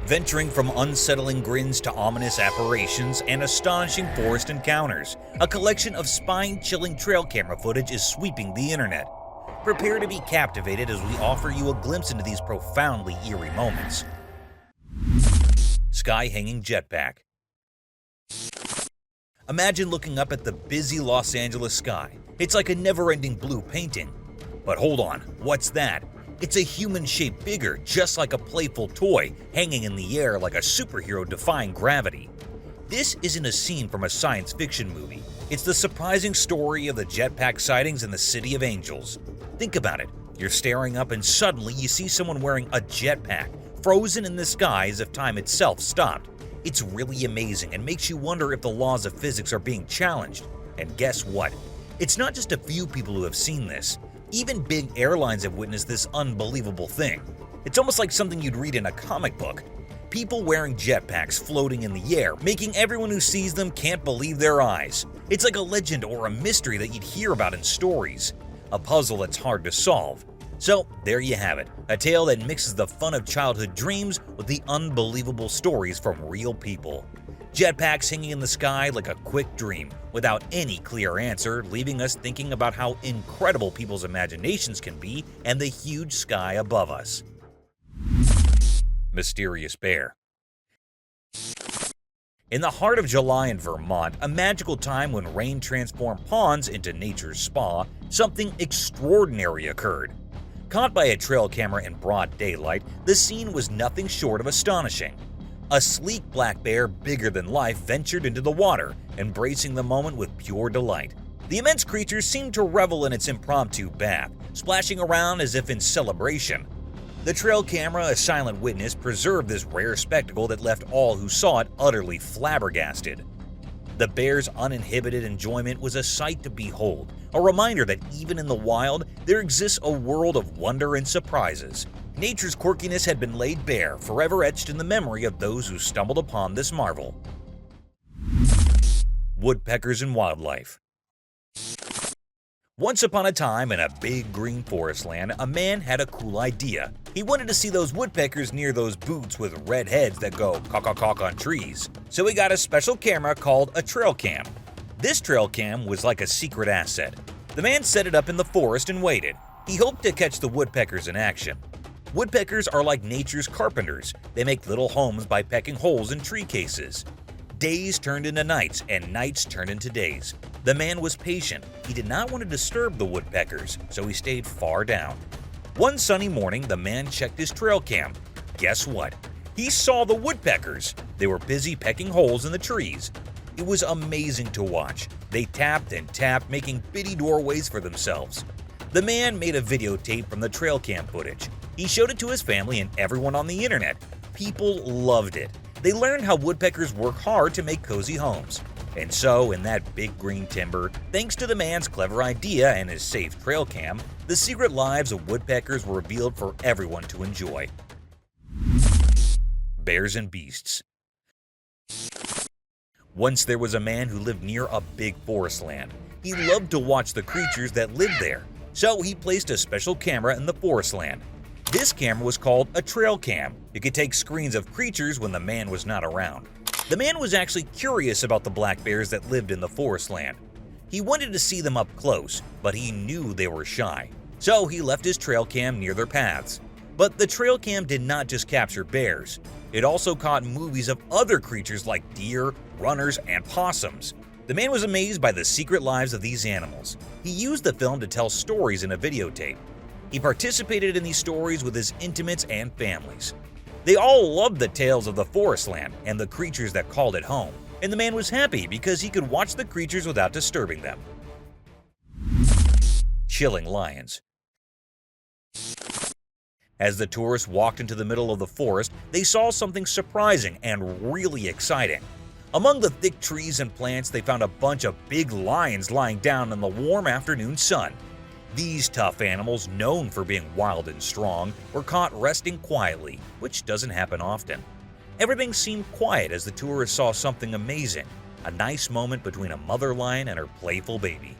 Venturing from unsettling grins to ominous apparitions and astonishing forest encounters, a collection of spine-chilling trail camera footage is sweeping the internet. Prepare to be captivated as we offer you a glimpse into these profoundly eerie moments. Sky-hanging jetpack. Imagine looking up at the busy Los Angeles sky. It's like a never-ending blue painting. But hold on, what's that? It's a human shaped bigger, just like a playful toy, hanging in the air like a superhero defying gravity. This isn't a scene from a science fiction movie. It's the surprising story of the jetpack sightings in the City of Angels. Think about it. You're staring up and suddenly you see someone wearing a jetpack, frozen in the sky as if time itself stopped. It's really amazing and makes you wonder if the laws of physics are being challenged. And guess what? It's not just a few people who have seen this. Even big airlines have witnessed this unbelievable thing. It's almost like something you'd read in a comic book. People wearing jetpacks floating in the air, making everyone who sees them can't believe their eyes. It's like a legend or a mystery that you'd hear about in stories. A puzzle that's hard to solve. So there you have it, a tale that mixes the fun of childhood dreams with the unbelievable stories from real people. Jetpacks hanging in the sky like a quick dream, without any clear answer, leaving us thinking about how incredible people's imaginations can be and the huge sky above us. Mysterious bear. In the heart of July in Vermont, a magical time when rain transformed ponds into nature's spa, something extraordinary occurred. Caught by a trail camera in broad daylight, the scene was nothing short of astonishing. A sleek black bear bigger than life ventured into the water, embracing the moment with pure delight. The immense creature seemed to revel in its impromptu bath, splashing around as if in celebration. The trail camera, a silent witness, preserved this rare spectacle that left all who saw it utterly flabbergasted. The bear's uninhibited enjoyment was a sight to behold, a reminder that even in the wild, there exists a world of wonder and surprises. Nature's quirkiness had been laid bare, forever etched in the memory of those who stumbled upon this marvel. Woodpeckers and wildlife. Once upon a time in a big green forest land, a man had a cool idea. He wanted to see those woodpeckers near those boots with red heads that go caw-caw-caw on trees. So he got a special camera called a trail cam. This trail cam was like a secret asset. The man set it up in the forest and waited. He hoped to catch the woodpeckers in action. Woodpeckers are like nature's carpenters. They make little homes by pecking holes in tree cases. Days turned into nights, and nights turned into days. The man was patient. He did not want to disturb the woodpeckers, so he stayed far down. One sunny morning, the man checked his trail cam. Guess what? He saw the woodpeckers. They were busy pecking holes in the trees. It was amazing to watch. They tapped and tapped, making bitty doorways for themselves. The man made a videotape from the trail cam footage. He showed it to his family and everyone on the internet. People loved it. They learned how woodpeckers work hard to make cozy homes. And so, in that big green timber, thanks to the man's clever idea and his safe trail cam, the secret lives of woodpeckers were revealed for everyone to enjoy. Bears and beasts. Once there was a man who lived near a big forest land. He loved to watch the creatures that lived there, so he placed a special camera in the forest land. This camera was called a trail cam. It could take screens of creatures when the man was not around. The man was actually curious about the black bears that lived in the forest land. He wanted to see them up close, but he knew they were shy. So he left his trail cam near their paths. But the trail cam did not just capture bears. It also caught movies of other creatures like deer, runners, and possums. The man was amazed by the secret lives of these animals. He used the film to tell stories in a videotape. He participated in these stories with his intimates and families. They all loved the tales of the forest land and the creatures that called it home, and the man was happy because he could watch the creatures without disturbing them. Chilling lions. As the tourists walked into the middle of the forest, they saw something surprising and really exciting. Among the thick trees and plants, they found a bunch of big lions lying down in the warm afternoon sun. These tough animals, known for being wild and strong, were caught resting quietly, which doesn't happen often. Everything seemed quiet as the tourists saw something amazing, a nice moment between a mother lion and her playful baby.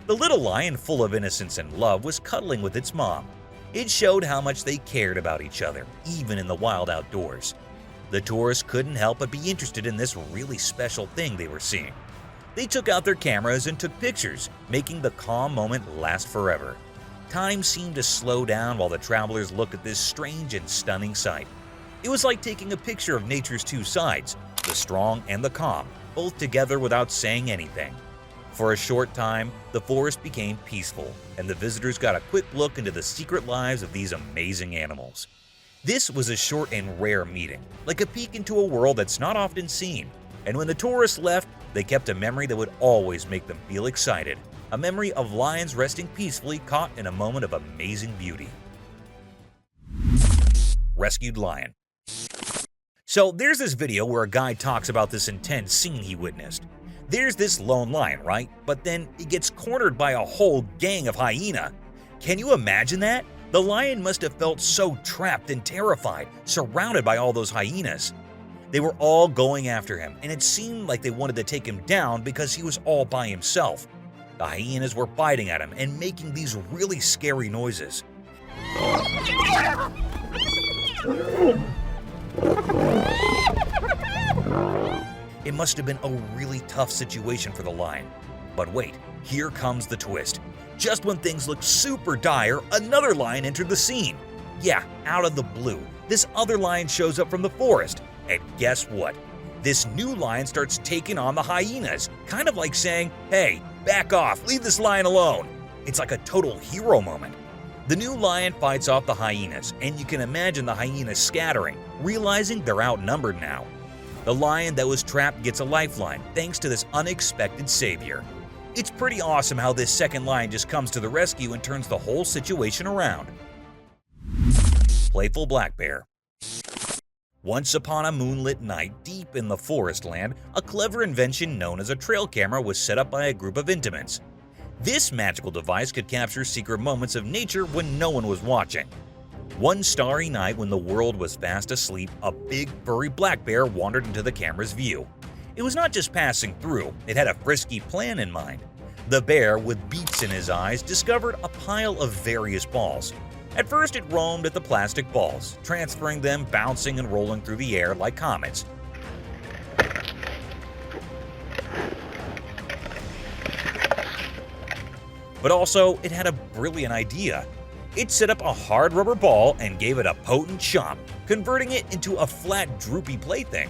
The little lion, full of innocence and love, was cuddling with its mom. It showed how much they cared about each other, even in the wild outdoors. The tourists couldn't help but be interested in this really special thing they were seeing. They took out their cameras and took pictures, making the calm moment last forever. Time seemed to slow down while the travelers looked at this strange and stunning sight. It was like taking a picture of nature's two sides, the strong and the calm, both together without saying anything. For a short time, the forest became peaceful, and the visitors got a quick look into the secret lives of these amazing animals. This was a short and rare meeting, like a peek into a world that's not often seen, and when the tourists left, they kept a memory that would always make them feel excited, a memory of lions resting peacefully caught in a moment of amazing beauty. Rescued lion. So there's this video where a guy talks about this intense scene he witnessed. There's this lone lion, right? But then he gets cornered by a whole gang of hyena. Can you imagine that? The lion must have felt so trapped and terrified, surrounded by all those hyenas. They were all going after him, and it seemed like they wanted to take him down because he was all by himself. The hyenas were biting at him and making these really scary noises. It must have been a really tough situation for the lion. But wait, here comes the twist. Just when things looked super dire, another lion entered the scene. Yeah, out of the blue, this other lion shows up from the forest. And guess what? This new lion starts taking on the hyenas, kind of like saying, "Hey, back off, leave this lion alone." It's like a total hero moment. The new lion fights off the hyenas, and you can imagine the hyenas scattering, realizing they're outnumbered now. The lion that was trapped gets a lifeline thanks to this unexpected savior. It's pretty awesome how this second lion just comes to the rescue and turns the whole situation around. Playful black bear. Once upon a moonlit night deep in the forest land, a clever invention known as a trail camera was set up by a group of intimates. This magical device could capture secret moments of nature when no one was watching. One starry night when the world was fast asleep, a big furry black bear wandered into the camera's view. It was not just passing through, it had a frisky plan in mind. The bear, with beats in his eyes, discovered a pile of various balls. At first it roamed at the plastic balls, transferring them, bouncing and rolling through the air like comets. But also, it had a brilliant idea. It set up a hard rubber ball and gave it a potent chomp, converting it into a flat, droopy plaything.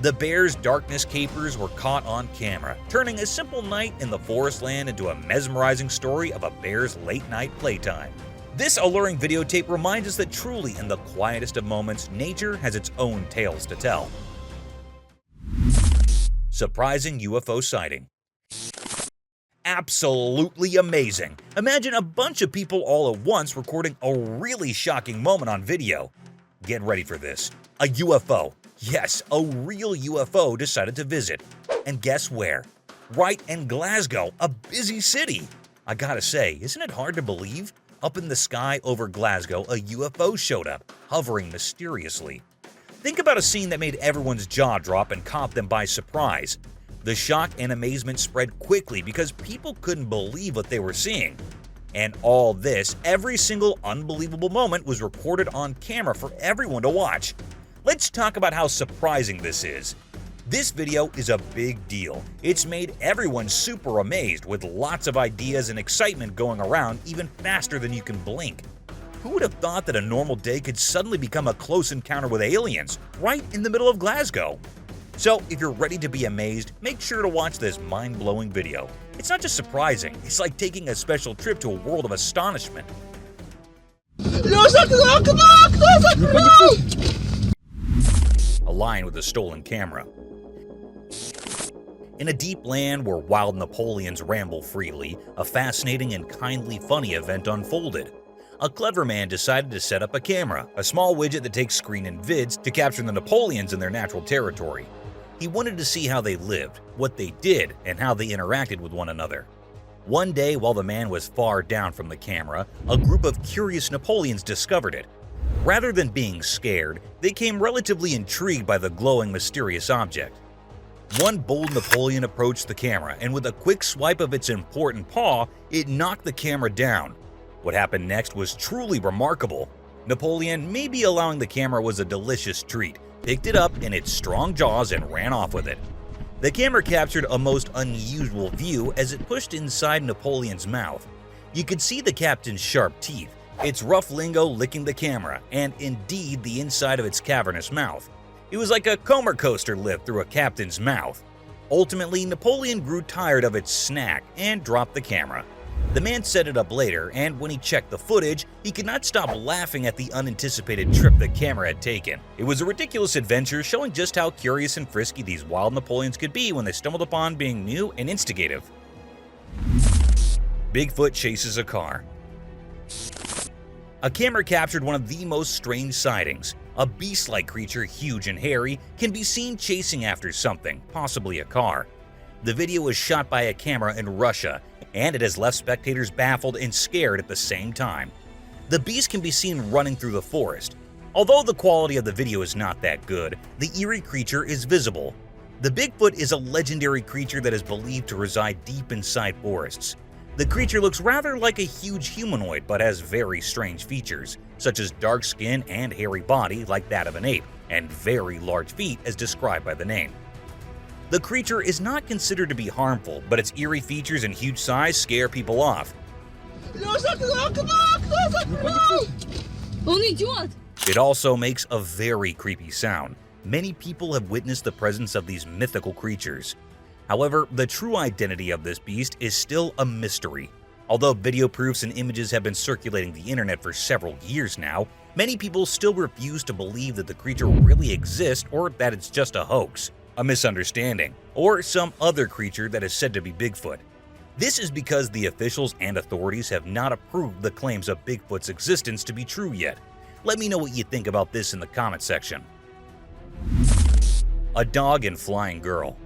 The bear's darkness capers were caught on camera, turning a simple night in the forest land into a mesmerizing story of a bear's late-night playtime. This alluring videotape reminds us that truly in the quietest of moments, nature has its own tales to tell. Surprising UFO sighting. Absolutely amazing. Imagine a bunch of people all at once recording a really shocking moment on video. Get ready for this. A UFO. Yes, a real UFO decided to visit. And guess where? Right in Glasgow, a busy city. I gotta say, isn't it hard to believe? Up in the sky over Glasgow, a UFO showed up, hovering mysteriously. Think about a scene that made everyone's jaw drop and caught them by surprise. The shock and amazement spread quickly because people couldn't believe what they were seeing. And all this, every single unbelievable moment was recorded on camera for everyone to watch. Let's talk about how surprising this is. This video is a big deal. It's made everyone super amazed, with lots of ideas and excitement going around even faster than you can blink. Who would have thought that a normal day could suddenly become a close encounter with aliens, right in the middle of Glasgow? So, if you're ready to be amazed, make sure to watch this mind-blowing video. It's not just surprising, it's like taking a special trip to a world of astonishment. A lion with a stolen camera. In a deep land where wild Napoleons ramble freely, a fascinating and kindly funny event unfolded. A clever man decided to set up a camera, a small widget that takes screen and vids to capture the Napoleons in their natural territory. He wanted to see how they lived, what they did, and how they interacted with one another. One day, while the man was far down from the camera, a group of curious Napoleons discovered it. Rather than being scared, they came relatively intrigued by the glowing, mysterious object. One bold Napoleon approached the camera, and with a quick swipe of its important paw, it knocked the camera down. What happened next was truly remarkable. Napoleon, maybe allowing the camera was a delicious treat, picked it up in its strong jaws and ran off with it. The camera captured a most unusual view as it pushed inside Napoleon's mouth. You could see the captain's sharp teeth, its rough lingo licking the camera, and indeed the inside of its cavernous mouth. It was like a Comer coaster lift through a captain's mouth. Ultimately, Napoleon grew tired of its snack and dropped the camera. The man set it up later, and when he checked the footage, he could not stop laughing at the unanticipated trip the camera had taken. It was a ridiculous adventure showing just how curious and frisky these wild Napoleons could be when they stumbled upon being new and instigative. Bigfoot chases a car. A camera captured one of the most strange sightings. A beast-like creature, huge and hairy, can be seen chasing after something, possibly a car. The video was shot by a camera in Russia, and it has left spectators baffled and scared at the same time. The beast can be seen running through the forest. Although the quality of the video is not that good, the eerie creature is visible. The Bigfoot is a legendary creature that is believed to reside deep inside forests. The creature looks rather like a huge humanoid but has very strange features, such as dark skin and hairy body like that of an ape, and very large feet as described by the name. The creature is not considered to be harmful, but its eerie features and huge size scare people off. It also makes a very creepy sound. Many people have witnessed the presence of these mythical creatures. However, the true identity of this beast is still a mystery. Although video proofs and images have been circulating the internet for several years now, many people still refuse to believe that the creature really exists or that it's just a hoax, a misunderstanding, or some other creature that is said to be Bigfoot. This is because the officials and authorities have not approved the claims of Bigfoot's existence to be true yet. Let me know what you think about this in the comment section. A dog and flying girl.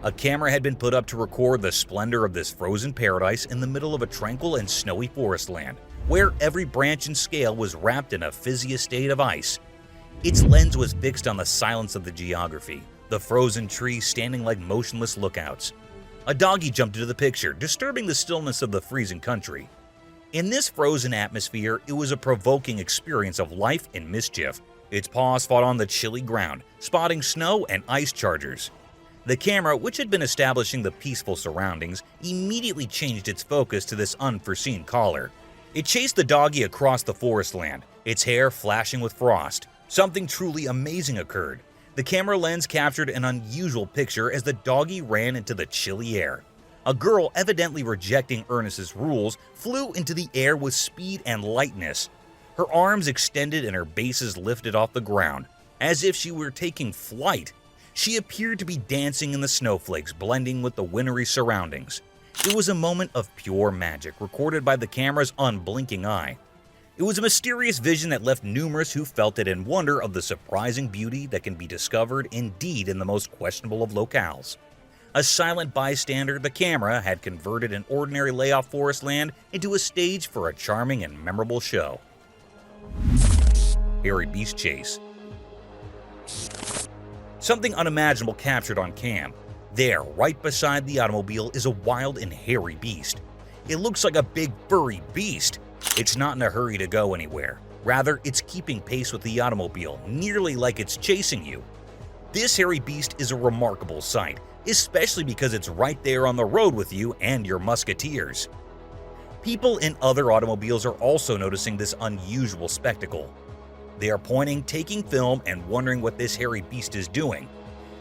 A camera had been put up to record the splendor of this frozen paradise in the middle of a tranquil and snowy forest land, where every branch and scale was wrapped in a fizzy state of ice. Its lens was fixed on the silence of the geography, the frozen trees standing like motionless lookouts. A doggy jumped into the picture, disturbing the stillness of the freezing country. In this frozen atmosphere, it was a provoking experience of life and mischief. Its paws fought on the chilly ground, spotting snow and ice chargers. The camera, which had been establishing the peaceful surroundings, immediately changed its focus to this unforeseen caller. It chased the doggy across the forest land, its hair flashing with frost. Something truly amazing occurred. The camera lens captured an unusual picture as the doggy ran into the chilly air. A girl, evidently rejecting Ernest's rules, flew into the air with speed and lightness. Her arms extended and her bases lifted off the ground, as if she were taking flight. She appeared to be dancing in the snowflakes, blending with the wintry surroundings. It was a moment of pure magic, recorded by the camera's unblinking eye. It was a mysterious vision that left numerous who felt it in wonder of the surprising beauty that can be discovered indeed in the most questionable of locales. A silent bystander, the camera had converted an ordinary layoff forest land into a stage for a charming and memorable show. Hairy beast chase. Something unimaginable captured on cam. There, right beside the automobile, is a wild and hairy beast. It looks like a big furry beast. It's not in a hurry to go anywhere. Rather, it's keeping pace with the automobile, nearly like it's chasing you. This hairy beast is a remarkable sight, especially because it's right there on the road with you and your musketeers. People in other automobiles are also noticing this unusual spectacle. They are pointing, taking film, and wondering what this hairy beast is doing.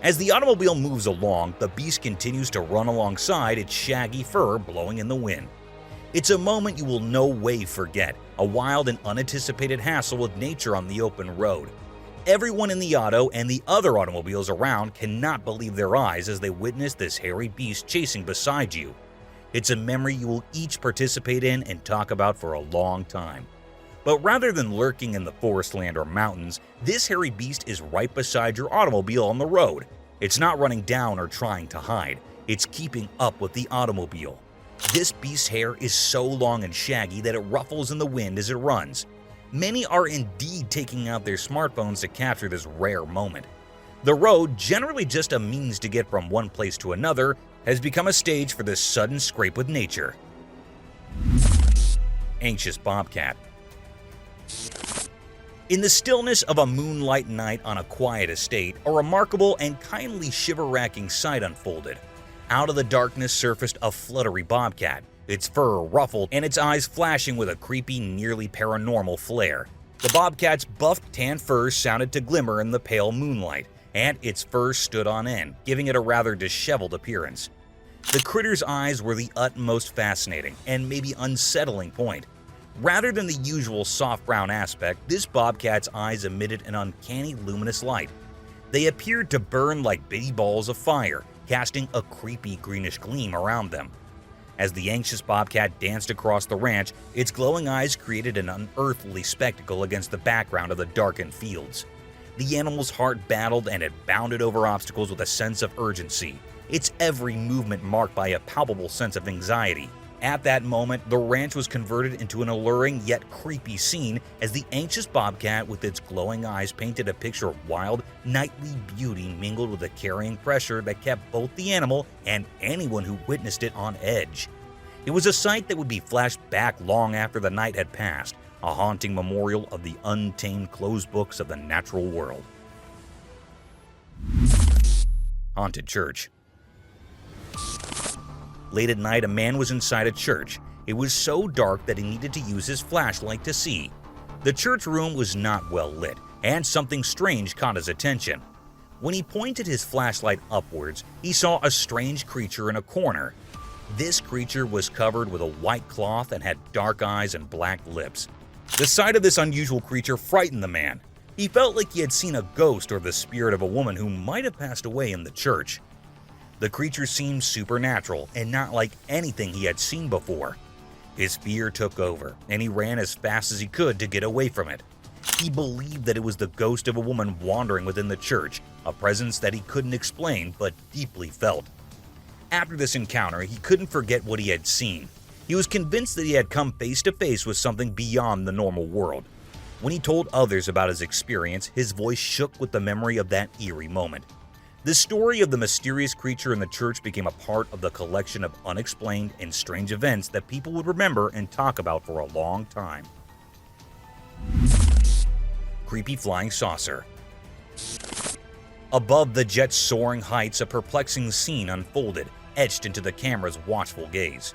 As the automobile moves along, the beast continues to run alongside, its shaggy fur blowing in the wind. It's a moment you will no way forget, a wild and unanticipated hassle with nature on the open road. Everyone in the auto and the other automobiles around cannot believe their eyes as they witness this hairy beast chasing beside you. It's a memory you will each participate in and talk about for a long time. But rather than lurking in the forest land or mountains, this hairy beast is right beside your automobile on the road. It's not running down or trying to hide, it's keeping up with the automobile. This beast's hair is so long and shaggy that it ruffles in the wind as it runs. Many are indeed taking out their smartphones to capture this rare moment. The road, generally just a means to get from one place to another, has become a stage for this sudden scrape with nature. Anxious Bobcat. In the stillness of a moonlight night on a quiet estate, a remarkable and kindly shiver-racking sight unfolded. Out of the darkness surfaced a fluttery bobcat, its fur ruffled and its eyes flashing with a creepy, nearly paranormal flare. The bobcat's buffed tan fur sounded to glimmer in the pale moonlight, and its fur stood on end, giving it a rather disheveled appearance. The critter's eyes were the utmost fascinating and maybe unsettling point. Rather than the usual soft brown aspect, this bobcat's eyes emitted an uncanny luminous light. They appeared to burn like bitty balls of fire, casting a creepy greenish gleam around them. As the anxious bobcat danced across the ranch, its glowing eyes created an unearthly spectacle against the background of the darkened fields. The animal's heart battled and it bounded over obstacles with a sense of urgency, its every movement marked by a palpable sense of anxiety. At that moment, the ranch was converted into an alluring yet creepy scene as the anxious bobcat with its glowing eyes painted a picture of wild, nightly beauty mingled with a carrying pressure that kept both the animal and anyone who witnessed it on edge. It was a sight that would be flashed back long after the night had passed, a haunting memorial of the untamed closed books of the natural world. Haunted Church. Late at night, a man was inside a church. It was so dark that he needed to use his flashlight to see. The church room was not well lit, and something strange caught his attention. When he pointed his flashlight upwards, he saw a strange creature in a corner. This creature was covered with a white cloth and had dark eyes and black lips. The sight of this unusual creature frightened the man. He felt like he had seen a ghost or the spirit of a woman who might have passed away in the church. The creature seemed supernatural and not like anything he had seen before. His fear took over, and he ran as fast as he could to get away from it. He believed that it was the ghost of a woman wandering within the church, a presence that he couldn't explain but deeply felt. After this encounter, he couldn't forget what he had seen. He was convinced that he had come face to face with something beyond the normal world. When he told others about his experience, his voice shook with the memory of that eerie moment. The story of the mysterious creature in the church became a part of the collection of unexplained and strange events that people would remember and talk about for a long time. Creepy Flying Saucer. Above the jet's soaring heights, a perplexing scene unfolded, etched into the camera's watchful gaze.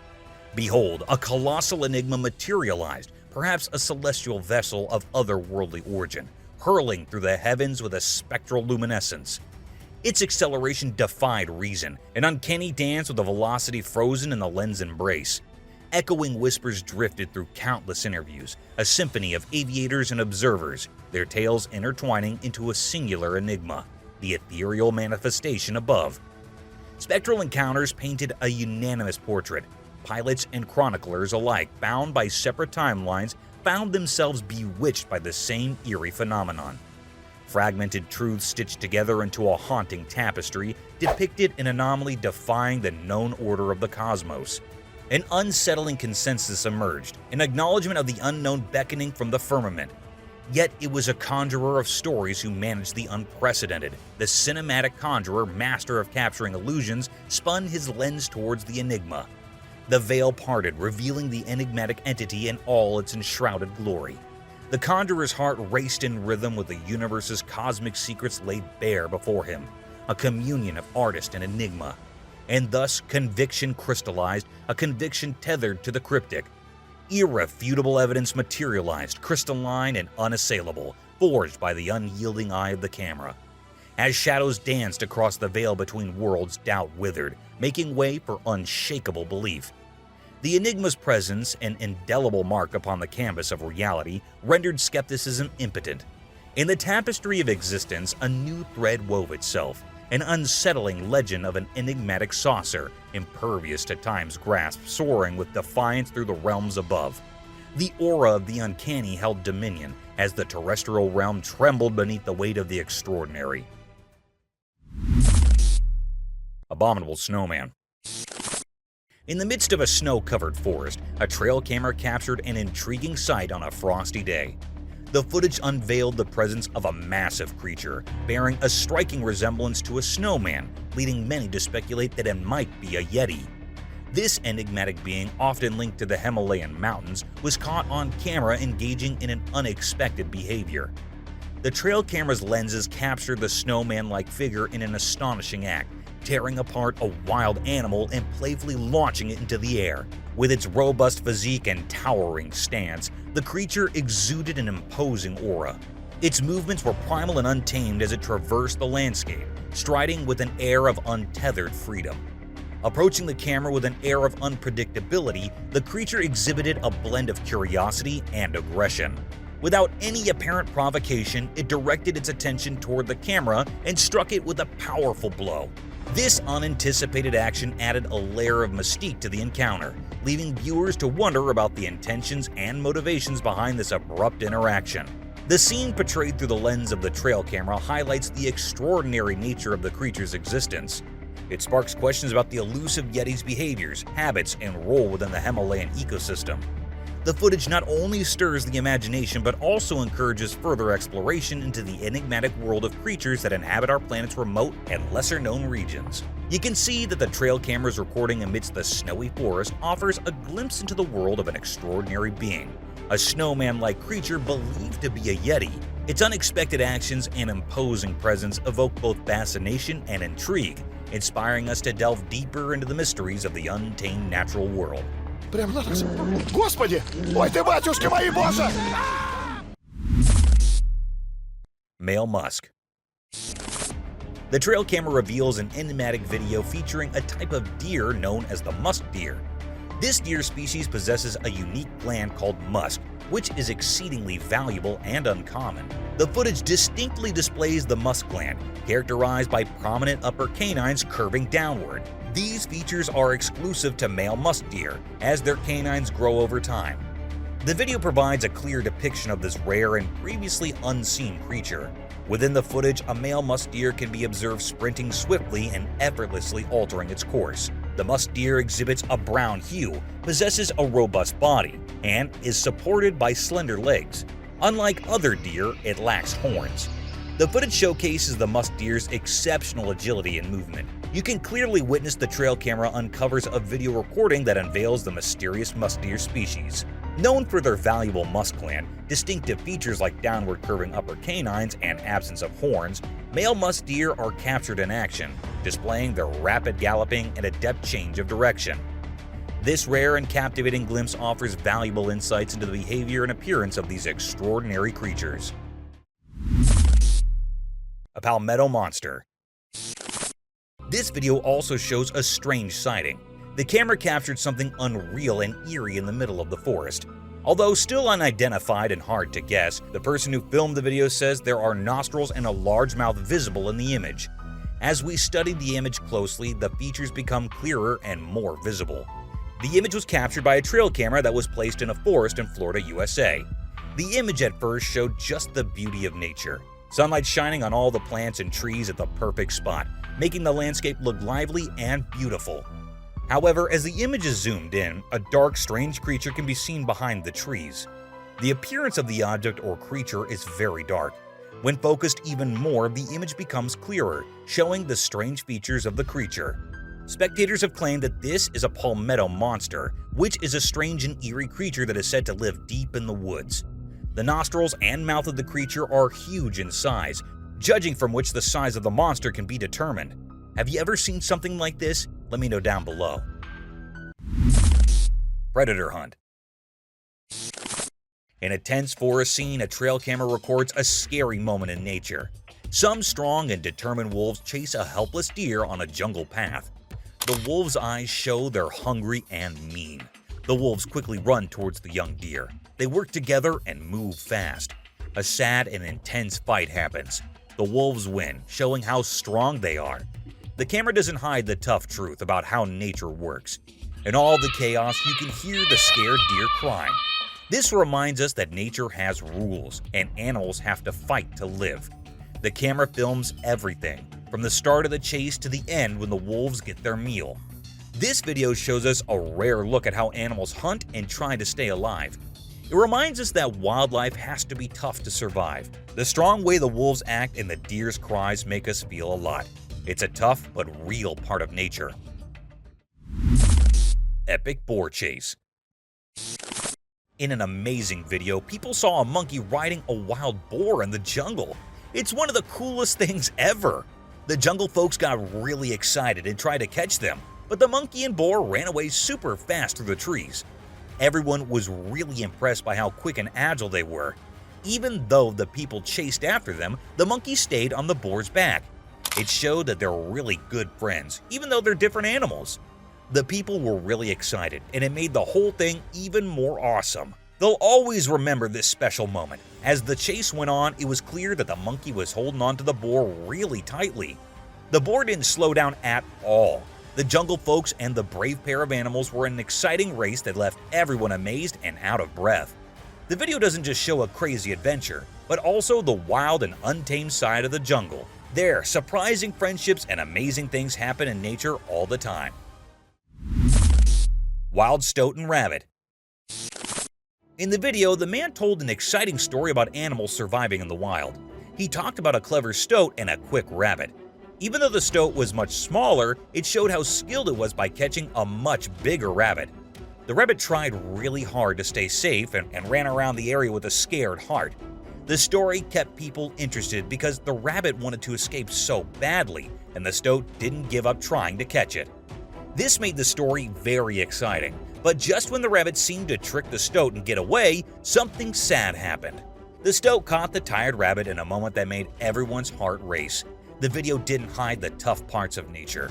Behold, a colossal enigma materialized, perhaps a celestial vessel of otherworldly origin, hurling through the heavens with a spectral luminescence. Its acceleration defied reason, an uncanny dance with a velocity frozen in the lens embrace. Echoing whispers drifted through countless interviews, a symphony of aviators and observers, their tales intertwining into a singular enigma, the ethereal manifestation above. Spectral encounters painted a unanimous portrait. Pilots and chroniclers alike, bound by separate timelines, found themselves bewitched by the same eerie phenomenon. Fragmented truths stitched together into a haunting tapestry depicted an anomaly defying the known order of the cosmos. An unsettling consensus emerged, an acknowledgement of the unknown beckoning from the firmament. Yet it was a conjurer of stories who managed the unprecedented. The cinematic conjurer, master of capturing illusions, spun his lens towards the enigma. The veil parted, revealing the enigmatic entity in all its enshrouded glory. The conjurer's heart raced in rhythm with the universe's cosmic secrets laid bare before him, a communion of artist and enigma. And thus conviction crystallized, a conviction tethered to the cryptic. Irrefutable evidence materialized, crystalline and unassailable, forged by the unyielding eye of the camera. As shadows danced across the veil between worlds, doubt withered, making way for unshakable belief. The enigma's presence, an indelible mark upon the canvas of reality, rendered skepticism impotent. In the tapestry of existence, a new thread wove itself, an unsettling legend of an enigmatic saucer, impervious to time's grasp, soaring with defiance through the realms above. The aura of the uncanny held dominion as the terrestrial realm trembled beneath the weight of the extraordinary. Abominable Snowman. In the midst of a snow-covered forest, a trail camera captured an intriguing sight on a frosty day. The footage unveiled the presence of a massive creature, bearing a striking resemblance to a snowman, leading many to speculate that it might be a Yeti. This enigmatic being, often linked to the Himalayan mountains, was caught on camera engaging in an unexpected behavior. The trail camera's lenses captured the snowman-like figure in an astonishing act, tearing apart a wild animal and playfully launching it into the air. With its robust physique and towering stance, the creature exuded an imposing aura. Its movements were primal and untamed as it traversed the landscape, striding with an air of untethered freedom. Approaching the camera with an air of unpredictability, the creature exhibited a blend of curiosity and aggression. Without any apparent provocation, it directed its attention toward the camera and struck it with a powerful blow. This unanticipated action added a layer of mystique to the encounter, leaving viewers to wonder about the intentions and motivations behind this abrupt interaction. The scene portrayed through the lens of the trail camera highlights the extraordinary nature of the creature's existence. It sparks questions about the elusive Yeti's behaviors, habits, and role within the Himalayan ecosystem. The footage not only stirs the imagination but also encourages further exploration into the enigmatic world of creatures that inhabit our planet's remote and lesser-known regions. You can see that the trail camera's recording amidst the snowy forest offers a glimpse into the world of an extraordinary being, a snowman-like creature believed to be a Yeti. Its unexpected actions and imposing presence evoke both fascination and intrigue, inspiring us to delve deeper into the mysteries of the untamed natural world. Прям на нас. Господи! Ой ты, батюшки мои, боже! Male musk. The trail camera reveals an enigmatic video featuring a type of deer known as the musk deer. This deer species possesses a unique gland called musk, which is exceedingly valuable and uncommon. The footage distinctly displays the musk gland, characterized by prominent upper canines curving downward. These features are exclusive to male musk deer, as their canines grow over time. The video provides a clear depiction of this rare and previously unseen creature. Within the footage, a male musk deer can be observed sprinting swiftly and effortlessly altering its course. The musk deer exhibits a brown hue, possesses a robust body, and is supported by slender legs. Unlike other deer, it lacks horns. The footage showcases the musk deer's exceptional agility and movement. You can clearly witness the trail camera uncovers a video recording that unveils the mysterious musk deer species. Known for their valuable musk gland, distinctive features like downward curving upper canines and absence of horns, male musk deer are captured in action, displaying their rapid galloping and adept change of direction. This rare and captivating glimpse offers valuable insights into the behavior and appearance of these extraordinary creatures. A palmetto monster. This video also shows a strange sighting. The camera captured something unreal and eerie in the middle of the forest. Although still unidentified and hard to guess, the person who filmed the video says there are nostrils and a large mouth visible in the image. As we studied the image closely, the features become clearer and more visible. The image was captured by a trail camera that was placed in a forest in Florida, USA. The image at first showed just the beauty of nature. Sunlight shining on all the plants and trees at the perfect spot, making the landscape look lively and beautiful. However, as the image is zoomed in, a dark, strange creature can be seen behind the trees. The appearance of the object or creature is very dark. When focused even more, the image becomes clearer, showing the strange features of the creature. Spectators have claimed that this is a palmetto monster, which is a strange and eerie creature that is said to live deep in the woods. The nostrils and mouth of the creature are huge in size, judging from which the size of the monster can be determined. Have you ever seen something like this? Let me know down below. Predator hunt. In a tense forest scene, a trail camera records a scary moment in nature. Some strong and determined wolves chase a helpless deer on a jungle path. The wolves' eyes show they're hungry and mean. The wolves quickly run towards the young deer. They work together and move fast. A sad and intense fight happens. The wolves win, showing how strong they are. The camera doesn't hide the tough truth about how nature works. In all the chaos, you can hear the scared deer crying. This reminds us that nature has rules, and animals have to fight to live. The camera films everything, from the start of the chase to the end when the wolves get their meal. This video shows us a rare look at how animals hunt and try to stay alive. It reminds us that wildlife has to be tough to survive. The strong way the wolves act and the deer's cries make us feel a lot. It's a tough but real part of nature. epic boar chase. In an amazing video, people saw a monkey riding a wild boar in the jungle. It's one of the coolest things ever. The jungle folks got really excited and tried to catch them, but the monkey and boar ran away super fast through the trees. Everyone was really impressed by how quick and agile they were. Even though the people chased after them, the monkey stayed on the boar's back. It showed that they're really good friends, even though they're different animals. The people were really excited, and it made the whole thing even more awesome. They'll always remember this special moment. As the chase went on, it was clear that the monkey was holding on to the boar really tightly. The boar didn't slow down at all. The jungle folks and the brave pair of animals were in an exciting race that left everyone amazed and out of breath. The video doesn't just show a crazy adventure, but also the wild and untamed side of the jungle. There, surprising friendships and amazing things happen in nature all the time. Wild stoat and rabbit. In the video, the man told an exciting story about animals surviving in the wild. He talked about a clever stoat and a quick rabbit. Even though the stoat was much smaller, it showed how skilled it was by catching a much bigger rabbit. The rabbit tried really hard to stay safe and ran around the area with a scared heart. The story kept people interested because the rabbit wanted to escape so badly, and the stoat didn't give up trying to catch it. This made the story very exciting, but just when the rabbit seemed to trick the stoat and get away, something sad happened. The stoat caught the tired rabbit in a moment that made everyone's heart race. The video didn't hide the tough parts of nature.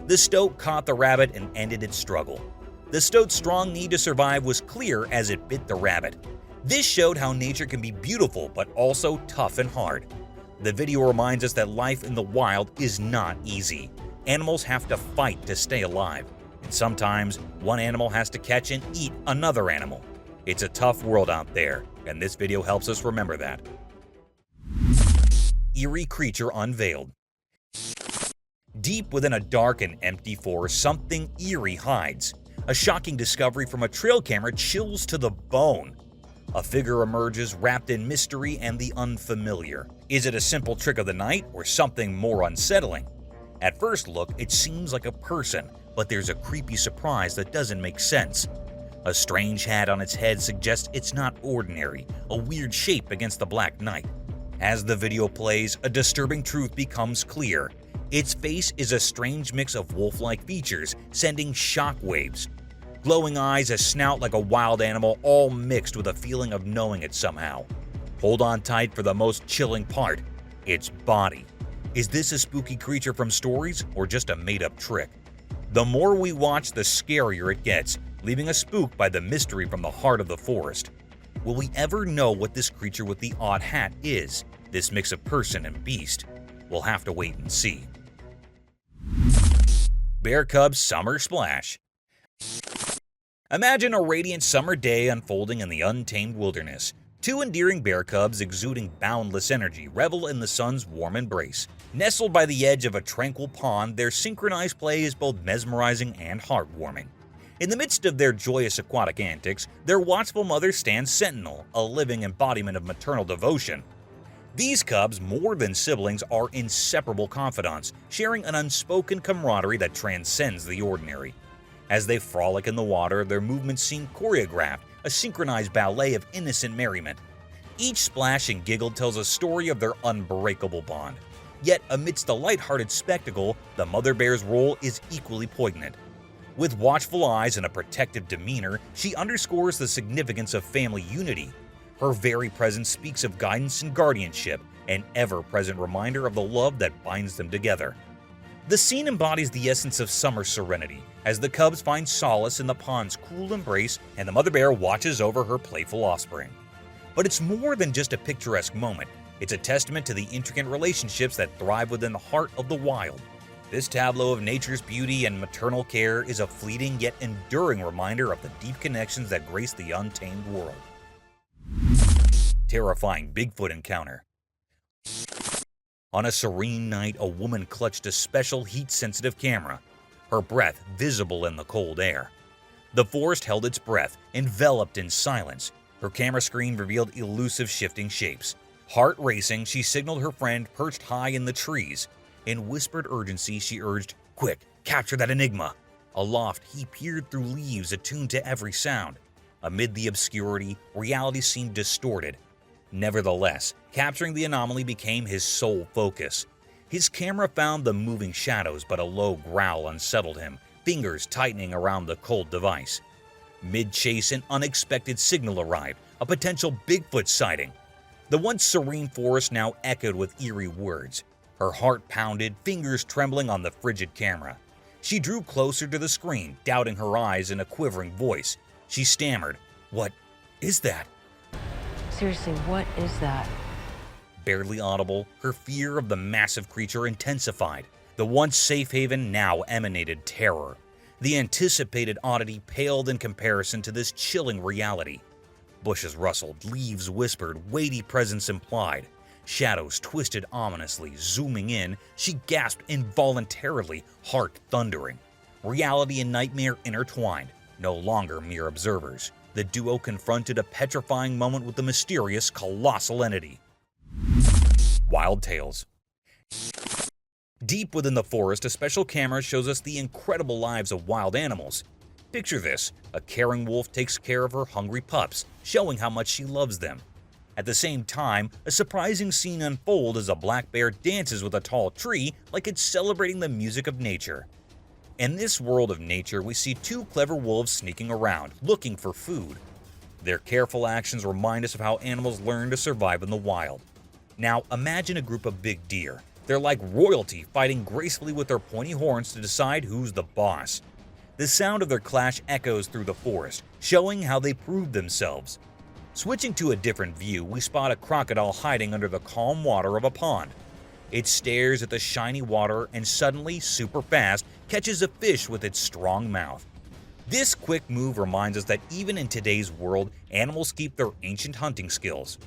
The stoat caught the rabbit and ended its struggle. The stoat's strong need to survive was clear as it bit the rabbit. This showed how nature can be beautiful but also tough and hard. The video reminds us that life in the wild is not easy. Animals have to fight to stay alive, and sometimes one animal has to catch and eat another animal. It's a tough world out there, and this video helps us remember that. Eerie creature unveiled. Deep within a dark and empty forest, something eerie hides. A shocking discovery from a trail camera chills to the bone. A figure emerges wrapped in mystery and the unfamiliar. Is it a simple trick of the night or something more unsettling? At first look, it seems like a person, but there's a creepy surprise that doesn't make sense. A strange hat on its head suggests it's not ordinary, a weird shape against the black night. As the video plays, a disturbing truth becomes clear. Its face is a strange mix of wolf-like features, sending shock waves. Glowing eyes, a snout like a wild animal, all mixed with a feeling of knowing it somehow. Hold on tight for the most chilling part, its body. Is this a spooky creature from stories or just a made-up trick? The more we watch, the scarier it gets, leaving us spooked by the mystery from the heart of the forest. Will we ever know what this creature with the odd hat is, this mix of person and beast? We'll have to wait and see. Bear Cubs Summer Splash. Imagine a radiant summer day unfolding in the untamed wilderness. Two endearing bear cubs exuding boundless energy revel in the sun's warm embrace. Nestled by the edge of a tranquil pond, their synchronized play is both mesmerizing and heartwarming. In the midst of their joyous aquatic antics, their watchful mother stands sentinel, a living embodiment of maternal devotion. These cubs, more than siblings, are inseparable confidants, sharing an unspoken camaraderie that transcends the ordinary. As they frolic in the water, their movements seem choreographed, a synchronized ballet of innocent merriment. Each splash and giggle tells a story of their unbreakable bond. Yet, amidst the lighthearted spectacle, the mother bear's role is equally poignant. With watchful eyes and a protective demeanor, she underscores the significance of family unity. Her very presence speaks of guidance and guardianship, an ever-present reminder of the love that binds them together. The scene embodies the essence of summer serenity, as the cubs find solace in the pond's cool embrace and the mother bear watches over her playful offspring. But it's more than just a picturesque moment. It's a testament to the intricate relationships that thrive within the heart of the wild. This tableau of nature's beauty and maternal care is a fleeting yet enduring reminder of the deep connections that grace the untamed world. Terrifying Bigfoot encounter. On a serene night, a woman clutched a special heat-sensitive camera, her breath visible in the cold air. The forest held its breath, enveloped in silence. Her camera screen revealed elusive shifting shapes. Heart racing, she signaled her friend perched high in the trees. In whispered urgency, she urged, "Quick, capture that enigma." Aloft, he peered through leaves attuned to every sound. Amid the obscurity, reality seemed distorted. Nevertheless, capturing the anomaly became his sole focus. His camera found the moving shadows, but a low growl unsettled him, fingers tightening around the cold device. Mid-chase, an unexpected signal arrived, a potential Bigfoot sighting. The once serene forest now echoed with eerie words. Her heart pounded, fingers trembling on the frigid camera. She drew closer to the screen, doubting her eyes in a quivering voice. She stammered, "What is that?" Seriously, what is that? Barely audible, her fear of the massive creature intensified. The once safe haven now emanated terror. The anticipated oddity paled in comparison to this chilling reality. Bushes rustled, leaves whispered, weighty presence implied. Shadows twisted ominously, zooming in. She gasped involuntarily, heart thundering. Reality and nightmare intertwined, no longer mere observers. The duo confronted a petrifying moment with the mysterious, colossal entity. Wild Tales. Deep within the forest, a special camera shows us the incredible lives of wild animals. Picture this: a caring wolf takes care of her hungry pups, showing how much she loves them. At the same time, a surprising scene unfolds as a black bear dances with a tall tree like it's celebrating the music of nature. In this world of nature, we see two clever wolves sneaking around, looking for food. Their careful actions remind us of how animals learn to survive in the wild. Now, imagine a group of big deer. They're like royalty, fighting gracefully with their pointy horns to decide who's the boss. The sound of their clash echoes through the forest, showing how they proved themselves. Switching to a different view, we spot a crocodile hiding under the calm water of a pond. It stares at the shiny water and suddenly, super fast, catches a fish with its strong mouth. This quick move reminds us that even in today's world, animals keep their ancient hunting skills.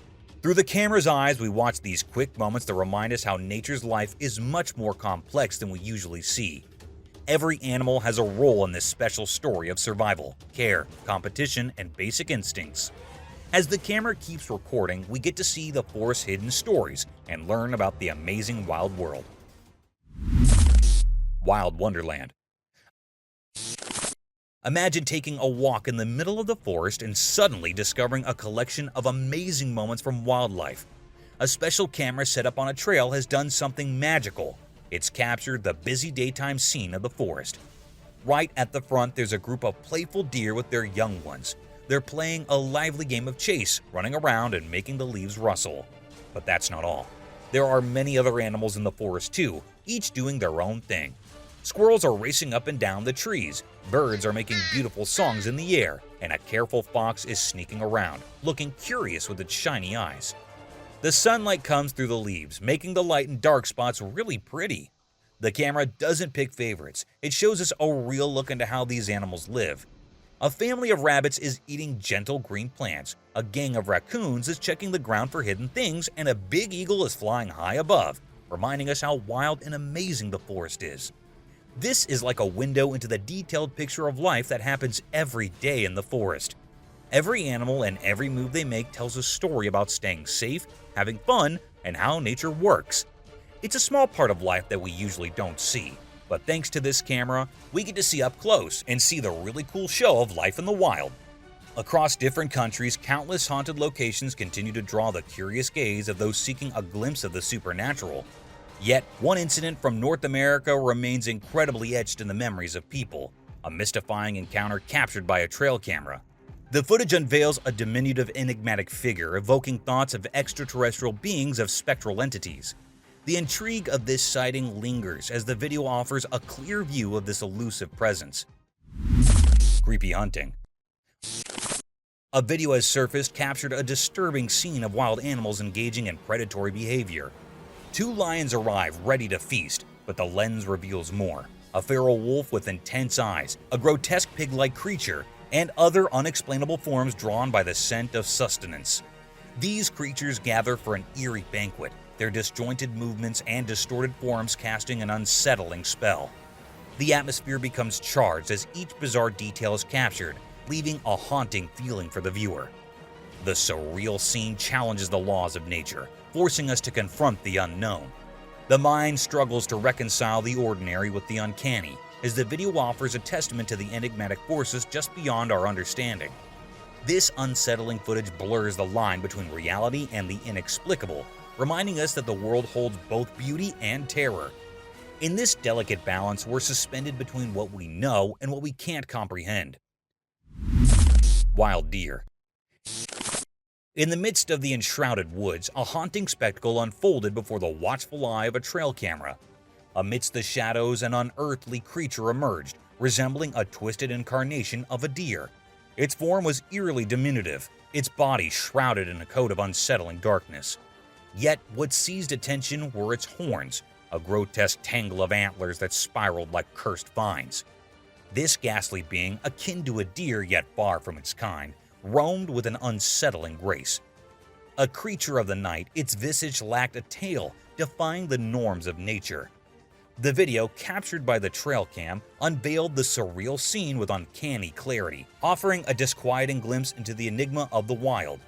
Through the camera's eyes, we watch these quick moments that remind us how nature's life is much more complex than we usually see. Every animal has a role in this special story of survival, care, competition, and basic instincts. As the camera keeps recording, we get to see the forest's hidden stories and learn about the amazing wild world. Wild Wonderland. Imagine taking a walk in the middle of the forest and suddenly discovering a collection of amazing moments from wildlife. A special camera set up on a trail has done something magical. It's captured the busy daytime scene of the forest. Right at the front, there's a group of playful deer with their young ones. They're playing a lively game of chase, running around and making the leaves rustle. But that's not all. There are many other animals in the forest too, each doing their own thing. Squirrels are racing up and down the trees, birds are making beautiful songs in the air, and a careful fox is sneaking around, looking curious with its shiny eyes. The sunlight comes through the leaves, making the light and dark spots really pretty. The camera doesn't pick favorites, it shows us a real look into how these animals live. A family of rabbits is eating gentle green plants, a gang of raccoons is checking the ground for hidden things, and a big eagle is flying high above, reminding us how wild and amazing the forest is. This is like a window into the detailed picture of life that happens every day in the forest. Every animal and every move they make tells a story about staying safe, having fun, and how nature works. It's a small part of life that we usually don't see, but thanks to this camera, we get to see up close and see the really cool show of life in the wild. Across different countries, countless haunted locations continue to draw the curious gaze of those seeking a glimpse of the supernatural. Yet, one incident from North America remains incredibly etched in the memories of people, a mystifying encounter captured by a trail camera. The footage unveils a diminutive, enigmatic figure evoking thoughts of extraterrestrial beings of spectral entities. The intrigue of this sighting lingers as the video offers a clear view of this elusive presence. Creepy hunting. A video has surfaced captured a disturbing scene of wild animals engaging in predatory behavior. Two lions arrive ready to feast, but the lens reveals more. A feral wolf with intense eyes, a grotesque pig-like creature, and other unexplainable forms drawn by the scent of sustenance. These creatures gather for an eerie banquet, their disjointed movements and distorted forms casting an unsettling spell. The atmosphere becomes charged as each bizarre detail is captured, leaving a haunting feeling for the viewer. The surreal scene challenges the laws of nature, forcing us to confront the unknown. The mind struggles to reconcile the ordinary with the uncanny, as the video offers a testament to the enigmatic forces just beyond our understanding. This unsettling footage blurs the line between reality and the inexplicable, reminding us that the world holds both beauty and terror. In this delicate balance, we're suspended between what we know and what we can't comprehend. Wild deer. In the midst of the enshrouded woods, a haunting spectacle unfolded before the watchful eye of a trail camera. Amidst the shadows, an unearthly creature emerged, resembling a twisted incarnation of a deer. Its form was eerily diminutive, its body shrouded in a coat of unsettling darkness. Yet what seized attention were its horns, a grotesque tangle of antlers that spiraled like cursed vines. This ghastly being, akin to a deer yet far from its kind, roamed with an unsettling grace. A creature of the night, its visage lacked a tail, defying the norms of nature. The video, captured by the trail cam, unveiled the surreal scene with uncanny clarity, offering a disquieting glimpse into the enigma of the wild.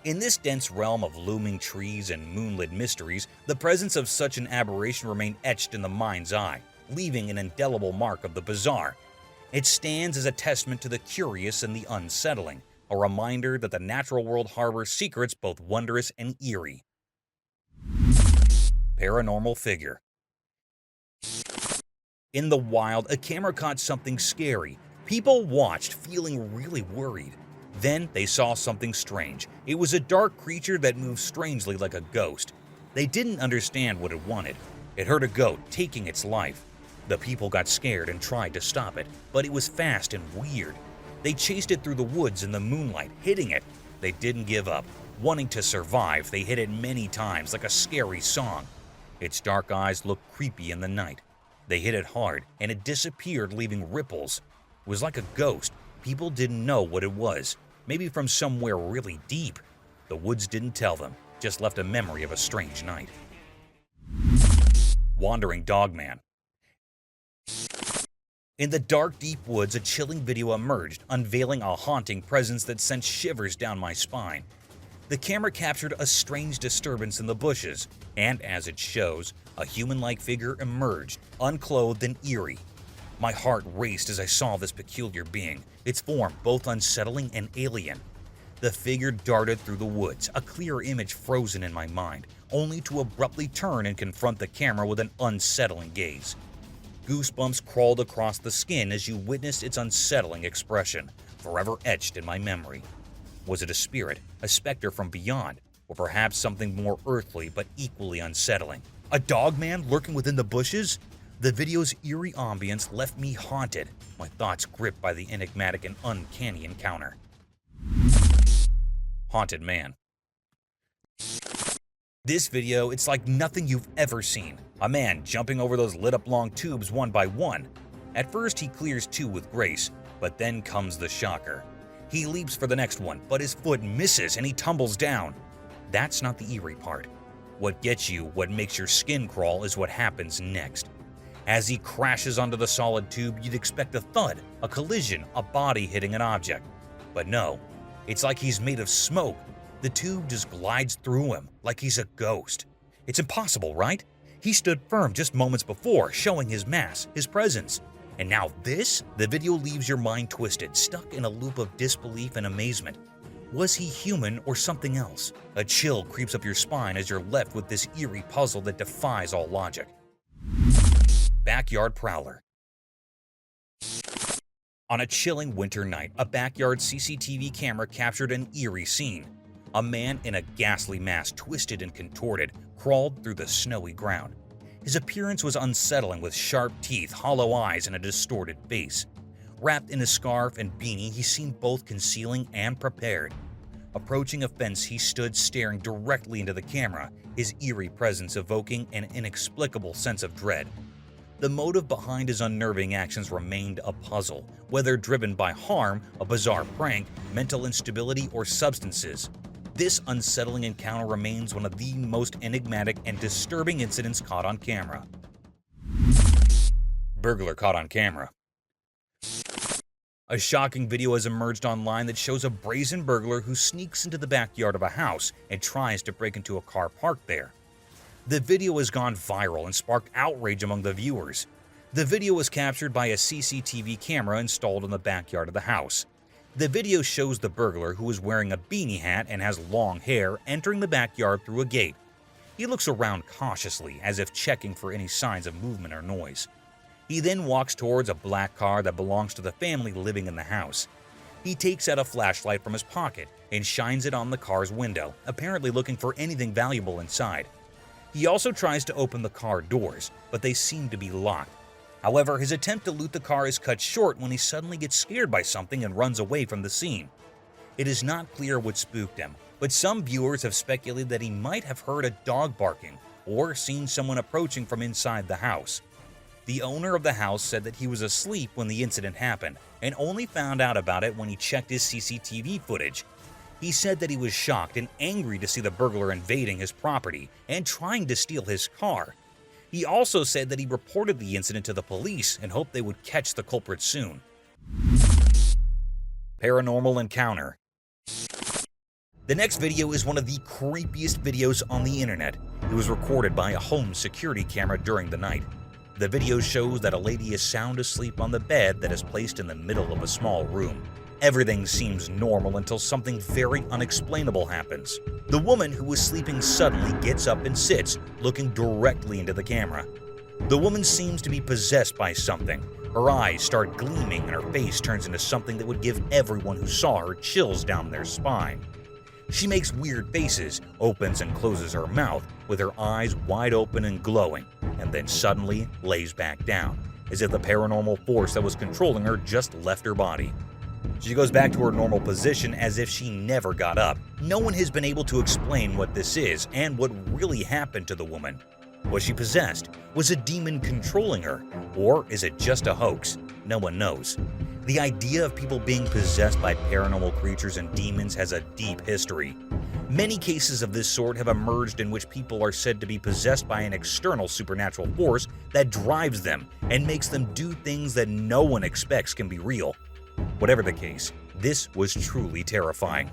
In this dense realm of looming trees and moonlit mysteries, the presence of such an aberration remained etched in the mind's eye, leaving an indelible mark of the bizarre. It stands as a testament to the curious and the unsettling, a reminder that the natural world harbors secrets both wondrous and eerie. Paranormal figure. In the wild, a camera caught something scary. People watched, feeling really worried. Then they saw something strange. It was a dark creature that moved strangely like a ghost. They didn't understand what it wanted. It hurt a goat, taking its life. The people got scared and tried to stop it, but it was fast and weird. They chased it through the woods in the moonlight, hitting it. They didn't give up. Wanting to survive, they hit it many times like a scary song. Its dark eyes looked creepy in the night. They hit it hard, and it disappeared, leaving ripples. It was like a ghost. People didn't know what it was. Maybe from somewhere really deep. The woods didn't tell them, just left a memory of a strange night. Wandering Dogman. In the dark, deep woods, a chilling video emerged, unveiling a haunting presence that sent shivers down my spine. The camera captured a strange disturbance in the bushes, and as it shows, a human-like figure emerged, unclothed and eerie. My heart raced as I saw this peculiar being, its form both unsettling and alien. The figure darted through the woods, a clear image frozen in my mind, only to abruptly turn and confront the camera with an unsettling gaze. Goosebumps crawled across the skin as you witnessed its unsettling expression, forever etched in my memory. Was it a spirit, a specter from beyond, or perhaps something more earthly but equally unsettling? A dogman lurking within the bushes? The video's eerie ambience left me haunted, my thoughts gripped by the enigmatic and uncanny encounter. Haunted man. This video, it's like nothing you've ever seen. A man jumping over those lit-up long tubes one by one. At first, he clears two with grace, but then comes the shocker. He leaps for the next one, but his foot misses and he tumbles down. That's not the eerie part. What gets you, what makes your skin crawl, is what happens next. As he crashes onto the solid tube, you'd expect a thud, a collision, a body hitting an object. But no, it's like he's made of smoke. The tube just glides through him, like he's a ghost. It's impossible, right? He stood firm just moments before, showing his mass, his presence. And now this? The video leaves your mind twisted, stuck in a loop of disbelief and amazement. Was he human or something else? A chill creeps up your spine as you're left with this eerie puzzle that defies all logic. Backyard prowler. On a chilling winter night, a backyard CCTV camera captured an eerie scene. A man in a ghastly mask, twisted and contorted, crawled through the snowy ground. His appearance was unsettling, with sharp teeth, hollow eyes, and a distorted face. Wrapped in a scarf and beanie, he seemed both concealing and prepared. Approaching a fence, he stood staring directly into the camera, his eerie presence evoking an inexplicable sense of dread. The motive behind his unnerving actions remained a puzzle, whether driven by harm, a bizarre prank, mental instability, or substances. This unsettling encounter remains one of the most enigmatic and disturbing incidents caught on camera. Burglar caught on camera. A shocking video has emerged online that shows a brazen burglar who sneaks into the backyard of a house and tries to break into a car parked there. The video has gone viral and sparked outrage among the viewers. The video was captured by a CCTV camera installed in the backyard of the house. The video shows the burglar, who is wearing a beanie hat and has long hair, entering the backyard through a gate. He looks around cautiously, as if checking for any signs of movement or noise. He then walks towards a black car that belongs to the family living in the house. He takes out a flashlight from his pocket and shines it on the car's window, apparently looking for anything valuable inside. He also tries to open the car doors, but they seem to be locked. However, his attempt to loot the car is cut short when he suddenly gets scared by something and runs away from the scene. It is not clear what spooked him, but some viewers have speculated that he might have heard a dog barking or seen someone approaching from inside the house. The owner of the house said that he was asleep when the incident happened and only found out about it when he checked his CCTV footage. He said that he was shocked and angry to see the burglar invading his property and trying to steal his car. He also said that he reported the incident to the police and hoped they would catch the culprit soon. Paranormal encounter. The next video is one of the creepiest videos on the internet. It was recorded by a home security camera during the night. The video shows that a lady is sound asleep on the bed that is placed in the middle of a small room. Everything seems normal until something very unexplainable happens. The woman who was sleeping suddenly gets up and sits, looking directly into the camera. The woman seems to be possessed by something. Her eyes start gleaming and her face turns into something that would give everyone who saw her chills down their spine. She makes weird faces, opens and closes her mouth with her eyes wide open and glowing, and then suddenly lays back down, as if the paranormal force that was controlling her just left her body. She goes back to her normal position as if she never got up. No one has been able to explain what this is and what really happened to the woman. Was she possessed? Was a demon controlling her? Or is it just a hoax? No one knows. The idea of people being possessed by paranormal creatures and demons has a deep history. Many cases of this sort have emerged in which people are said to be possessed by an external supernatural force that drives them and makes them do things that no one expects can be real. Whatever the case, this was truly terrifying.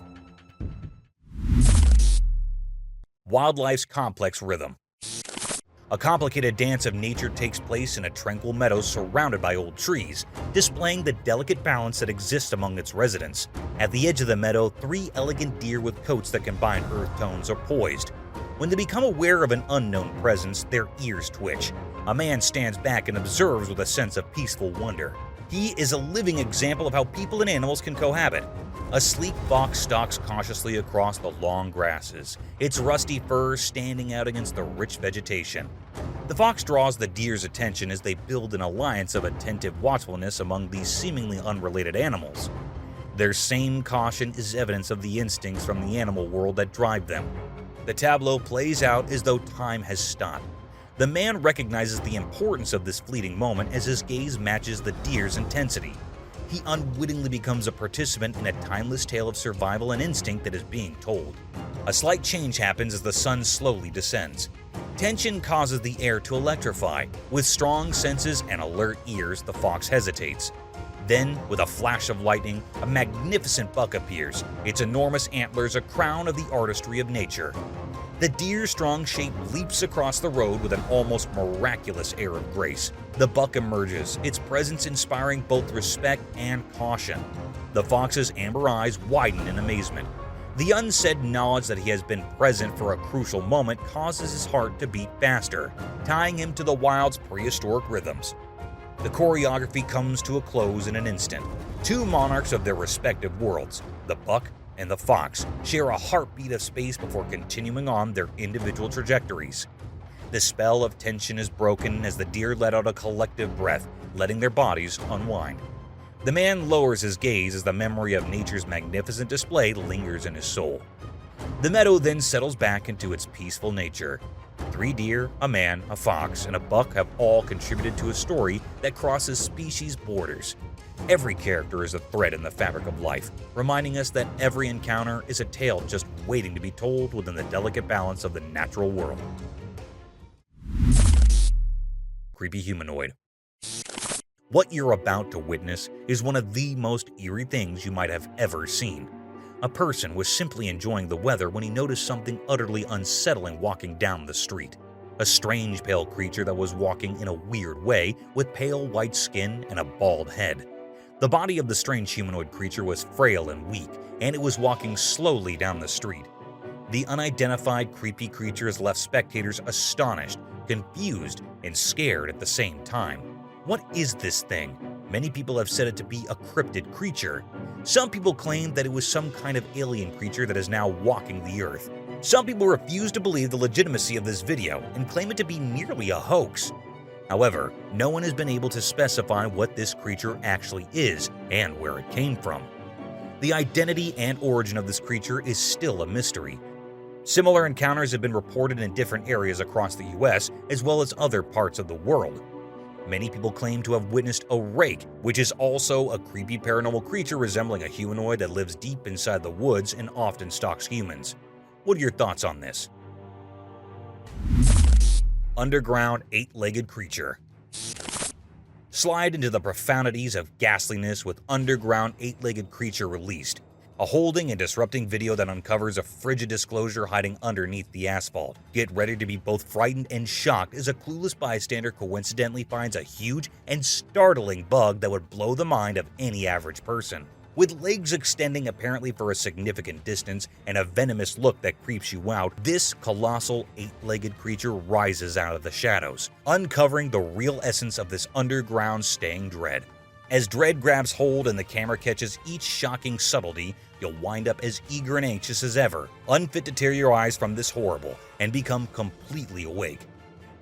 Wildlife's complex rhythm. A complicated dance of nature takes place in a tranquil meadow surrounded by old trees, displaying the delicate balance that exists among its residents. At the edge of the meadow, 3 elegant deer with coats that combine earth tones are poised. When they become aware of an unknown presence, their ears twitch. A man stands back and observes with a sense of peaceful wonder. He is a living example of how people and animals can cohabit. A sleek fox stalks cautiously across the long grasses, its rusty fur standing out against the rich vegetation. The fox draws the deer's attention as they build an alliance of attentive watchfulness among these seemingly unrelated animals. Their same caution is evidence of the instincts from the animal world that drive them. The tableau plays out as though time has stopped. The man recognizes the importance of this fleeting moment as his gaze matches the deer's intensity. He unwittingly becomes a participant in a timeless tale of survival and instinct that is being told. A slight change happens as the sun slowly descends. Tension causes the air to electrify. With strong senses and alert ears, the fox hesitates. Then, with a flash of lightning, a magnificent buck appears, its enormous antlers a crown of the artistry of nature. The deer's strong shape leaps across the road with an almost miraculous air of grace. The buck emerges, its presence inspiring both respect and caution. The fox's amber eyes widen in amazement. The unsaid knowledge that he has been present for a crucial moment causes his heart to beat faster, tying him to the wild's prehistoric rhythms. The choreography comes to a close in an instant. 2 monarchs of their respective worlds, the buck and the fox, share a heartbeat of space before continuing on their individual trajectories. The spell of tension is broken as the deer let out a collective breath, letting their bodies unwind. The man lowers his gaze as the memory of nature's magnificent display lingers in his soul. The meadow then settles back into its peaceful nature. 3 deer, a man, a fox, and a buck have all contributed to a story that crosses species borders. Every character is a thread in the fabric of life, reminding us that every encounter is a tale just waiting to be told within the delicate balance of the natural world. Creepy humanoid. What you're about to witness is one of the most eerie things you might have ever seen. A person was simply enjoying the weather when he noticed something utterly unsettling walking down the street. a strange pale creature that was walking in a weird way with pale white skin and a bald head. The body of the strange humanoid creature was frail and weak, and it was walking slowly down the street. The unidentified creepy creatures left spectators astonished, confused, and scared at the same time. What is this thing? Many people have said it to be a cryptid creature. Some people claim that it was some kind of alien creature that is now walking the earth. Some people refuse to believe the legitimacy of this video and claim it to be nearly a hoax. However, no one has been able to specify what this creature actually is and where it came from. The identity and origin of this creature is still a mystery. Similar encounters have been reported in different areas across the US as well as other parts of the world. Many people claim to have witnessed a rake, which is also a creepy paranormal creature resembling a humanoid that lives deep inside the woods and often stalks humans. What are your thoughts on this? Underground eight-legged creature. Slide into the profundities of ghastliness with Underground eight-legged creature released, a holding and disrupting video that uncovers a frigid disclosure hiding underneath the asphalt. Get ready to be both frightened and shocked as a clueless bystander coincidentally finds a huge and startling bug that would blow the mind of any average person. With legs extending apparently for a significant distance and a venomous look that creeps you out, this colossal eight-legged creature rises out of the shadows, uncovering the real essence of this underground staying dread. As dread grabs hold and the camera catches each shocking subtlety, you'll wind up as eager and anxious as ever, unfit to tear your eyes from this horrible and become completely awake.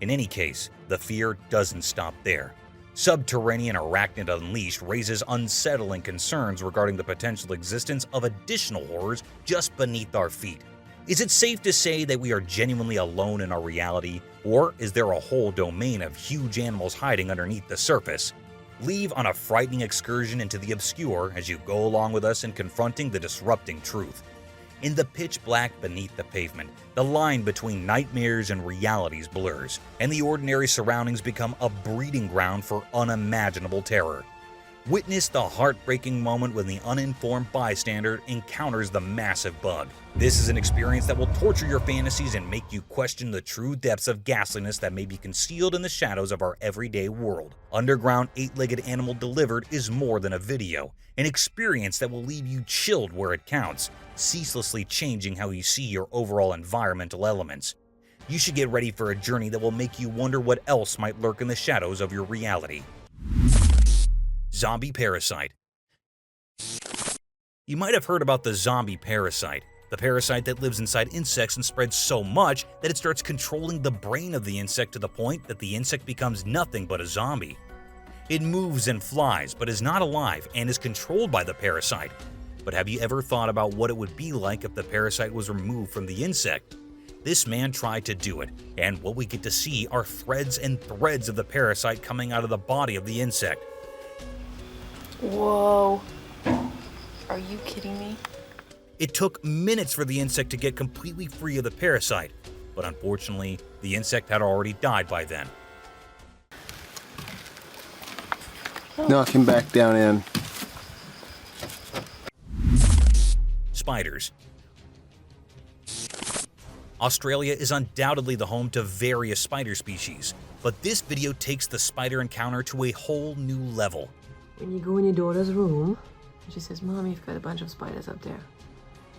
In any case, the fear doesn't stop there. Subterranean Arachnid Unleashed raises unsettling concerns regarding the potential existence of additional horrors just beneath our feet. Is it safe to say that we are genuinely alone in our reality, or is there a whole domain of huge animals hiding underneath the surface? Leave on a frightening excursion into the obscure as you go along with us in confronting the disrupting truth. In the pitch black beneath the pavement, the line between nightmares and realities blurs, and the ordinary surroundings become a breeding ground for unimaginable terror. Witness the heartbreaking moment when the uninformed bystander encounters the massive bug. This is an experience that will torture your fantasies and make you question the true depths of ghastliness that may be concealed in the shadows of our everyday world. Underground eight-legged animal delivered is more than a video, an experience that will leave you chilled where it counts, ceaselessly changing how you see your overall environmental elements. You should get ready for a journey that will make you wonder what else might lurk in the shadows of your reality. Zombie parasite. You might have heard about the zombie parasite, the parasite that lives inside insects and spreads so much that it starts controlling the brain of the insect to the point that the insect becomes nothing but a zombie. It moves and flies, but is not alive and is controlled by the parasite. But have you ever thought about what it would be like if the parasite was removed from the insect? This man tried to do it, and what we get to see are threads and threads of the parasite coming out of the body of the insect. Whoa. Are you kidding me? It took minutes for the insect to get completely free of the parasite, but unfortunately, the insect had already died by then. Knock him back down in. Spiders. Australia is undoubtedly the home to various spider species, but this video takes the spider encounter to a whole new level. When you go in your daughter's room, she says, "Mom, you've got a bunch of spiders up there."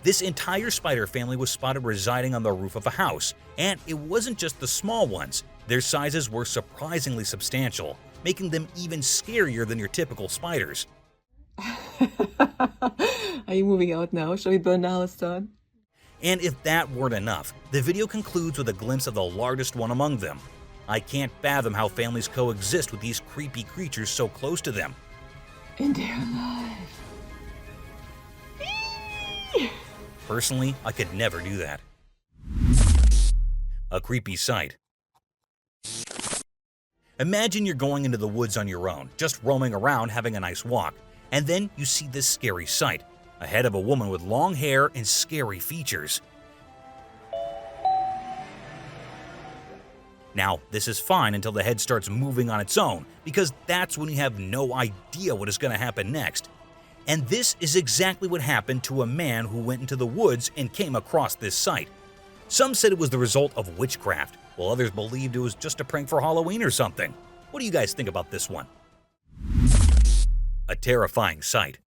This entire spider family was spotted residing on the roof of a house, and it wasn't just the small ones. Their sizes were surprisingly substantial, making them even scarier than your typical spiders. Are you moving out now? Shall we burn the house down? And if that weren't enough, the video concludes with a glimpse of the largest one among them. I can't fathom how families coexist with these creepy creatures so close to them. And they're alive. Personally, I could never do that. A creepy sight. Imagine you're going into the woods on your own, just roaming around having a nice walk, and then you see this scary sight, a head of a woman with long hair and scary features. Now, this is fine until the head starts moving on its own, because that's when you have no idea what is going to happen next. And this is exactly what happened to a man who went into the woods and came across this sight. Some said it was the result of witchcraft, while others believed it was just a prank for Halloween or something. What do you guys think about this one? A terrifying sight.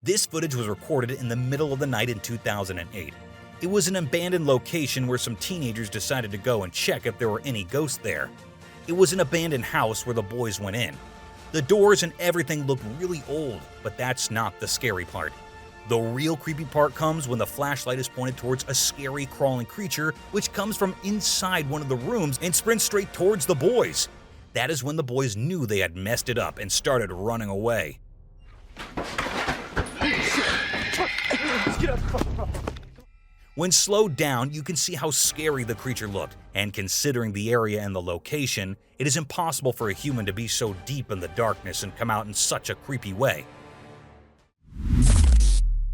This footage was recorded in the middle of the night in 2008. It was an abandoned location where some teenagers decided to go and check if there were any ghosts there. It was an abandoned house where the boys went in. The doors and everything looked really old, but that's not the scary part. The real creepy part comes when the flashlight is pointed towards a scary crawling creature which comes from inside one of the rooms and sprints straight towards the boys. That is when the boys knew they had messed it up and started running away. When slowed down, you can see how scary the creature looked, and considering the area and the location, it is impossible for a human to be so deep in the darkness and come out in such a creepy way.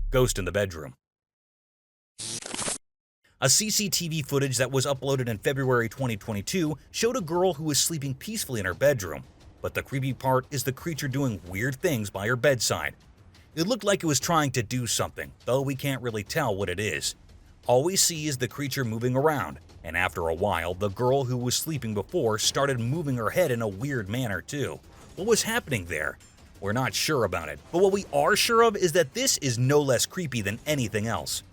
Ghost in the bedroom. A CCTV footage that was uploaded in February 2022 showed a girl who was sleeping peacefully in her bedroom, but the creepy part is the creature doing weird things by her bedside. It looked like it was trying to do something, though we can't really tell what it is. All we see is the creature moving around, and after a while, the girl who was sleeping before started moving her head in a weird manner too. What was happening there? We're not sure about it, but what we are sure of is that this is no less creepy than anything else.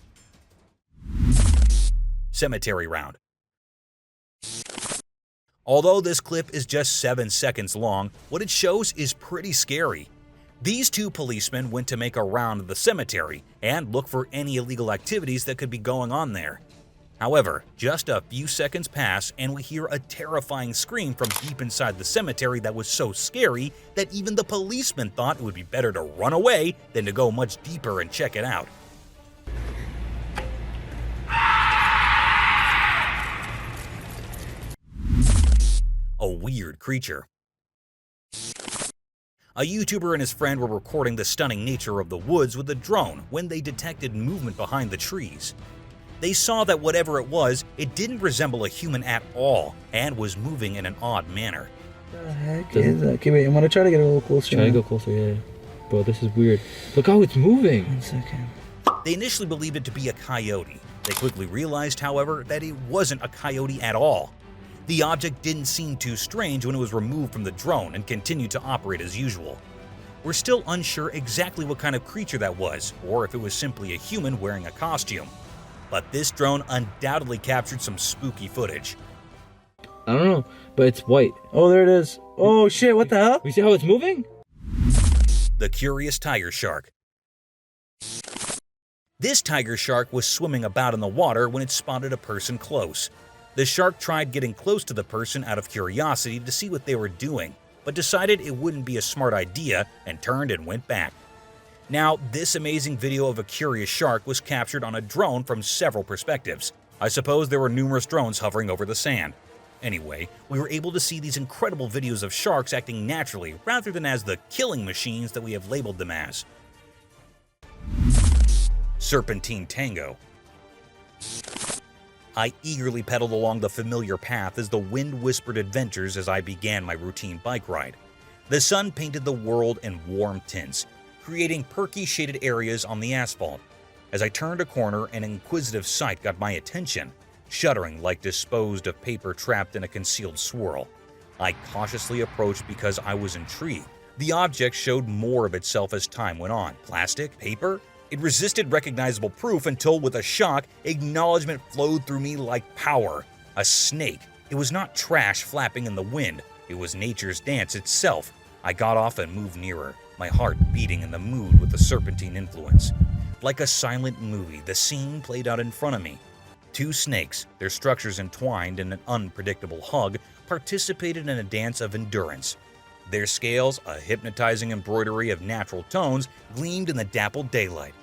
Cemetery round. Although this clip is just 7 seconds long, what it shows is pretty scary. These two policemen went to make a round of the cemetery and look for any illegal activities that could be going on there. However, just a few seconds pass and we hear a terrifying scream from deep inside the cemetery that was so scary that even the policemen thought it would be better to run away than to go much deeper and check it out. A weird creature. A YouTuber and his friend were recording the stunning nature of the woods with a drone when they detected movement behind the trees. They saw that whatever it was, it didn't resemble a human at all and was moving in an odd manner. What the heck is that? Okay, wait, I'm gonna try to get a little closer. Try to go closer, yeah. Bro, this is weird. Look how it's moving. 1 second. They initially believed it to be a coyote. They quickly realized, however, that it wasn't a coyote at all. The object didn't seem too strange when it was removed from the drone and continued to operate as usual. We're still unsure exactly what kind of creature that was, or if it was simply a human wearing a costume. But this drone undoubtedly captured some spooky footage. I don't know, but it's white. Oh, there it is. Oh shit, what the hell? You see how it's moving? The curious tiger shark. This tiger shark was swimming about in the water when it spotted a person close. The shark tried getting close to the person out of curiosity to see what they were doing, but decided it wouldn't be a smart idea and turned and went back. Now, this amazing video of a curious shark was captured on a drone from several perspectives. I suppose there were numerous drones hovering over the sand. Anyway, we were able to see these incredible videos of sharks acting naturally rather than as the killing machines that we have labeled them as. Serpentine Tango. I eagerly pedaled along the familiar path as the wind whispered adventures as I began my routine bike ride. The sun painted the world in warm tints, creating perky shaded areas on the asphalt. As I turned a corner, an inquisitive sight got my attention, shuddering like disposed of paper trapped in a concealed swirl. I cautiously approached because I was intrigued. The object showed more of itself as time went on. Plastic? Paper? It resisted recognizable proof until, with a shock, acknowledgement flowed through me like power. A snake. It was not trash flapping in the wind. It was nature's dance itself. I got off and moved nearer, my heart beating in the mood with the serpentine influence. Like a silent movie, the scene played out in front of me. Two snakes, their structures entwined in an unpredictable hug, participated in a dance of endurance. Their scales, a hypnotizing embroidery of natural tones, gleamed in the dappled daylight.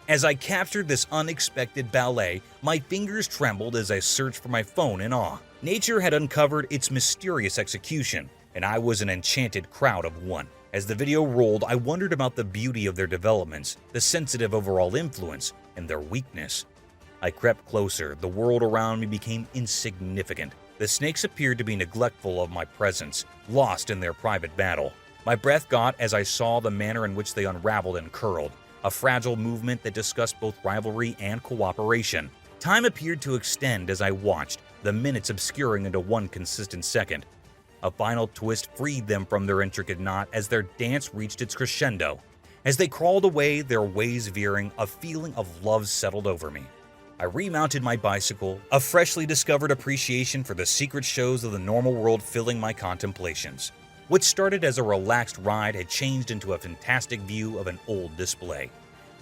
As I captured this unexpected ballet, my fingers trembled as I searched for my phone in awe. Nature had uncovered its mysterious execution, and I was an enchanted crowd of one. As the video rolled, I wondered about the beauty of their developments, the sensitive overall influence, and their weakness. I crept closer. The world around me became insignificant. The snakes appeared to be neglectful of my presence, lost in their private battle. My breath got as I saw the manner in which they unraveled and curled, a fragile movement that discussed both rivalry and cooperation. Time appeared to extend as I watched, the minutes obscuring into one consistent second. A final twist freed them from their intricate knot as their dance reached its crescendo. As they crawled away, their ways veering, a feeling of love settled over me. I remounted my bicycle, a freshly discovered appreciation for the secret shows of the normal world filling my contemplations. What started as a relaxed ride had changed into a fantastic view of an old display.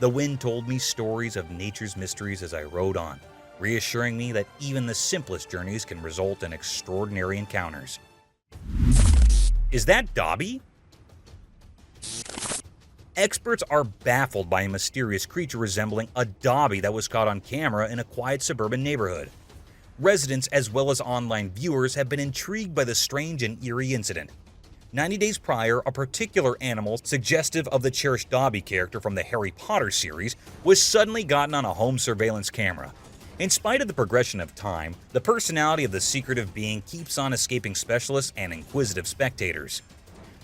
The wind told me stories of nature's mysteries as I rode on, reassuring me that even the simplest journeys can result in extraordinary encounters. Is that Dobby? Experts are baffled by a mysterious creature resembling a Dobby that was caught on camera in a quiet suburban neighborhood. Residents as well as online viewers have been intrigued by the strange and eerie incident. 90 days prior, a particular animal suggestive of the cherished Dobby character from the Harry Potter series was suddenly gotten on a home surveillance camera. In spite of the progression of time, the personality of the secretive being keeps on escaping specialists and inquisitive spectators.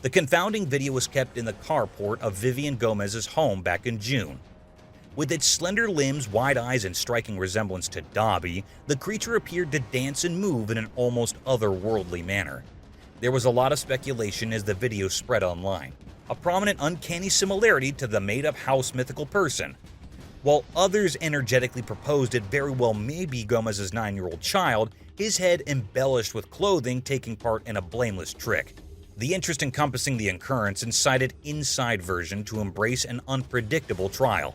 The confounding video was kept in the carport of Vivian Gomez's home back in June. With its slender limbs, wide eyes, and striking resemblance to Dobby, the creature appeared to dance and move in an almost otherworldly manner. There was a lot of speculation as the video spread online, a prominent uncanny similarity to the made-up house mythical person. While others energetically proposed it very well may be Gomez's 9-year-old child, his head embellished with clothing taking part in a blameless trick. The interest encompassing the occurrence incited Inside version to embrace an unpredictable trial.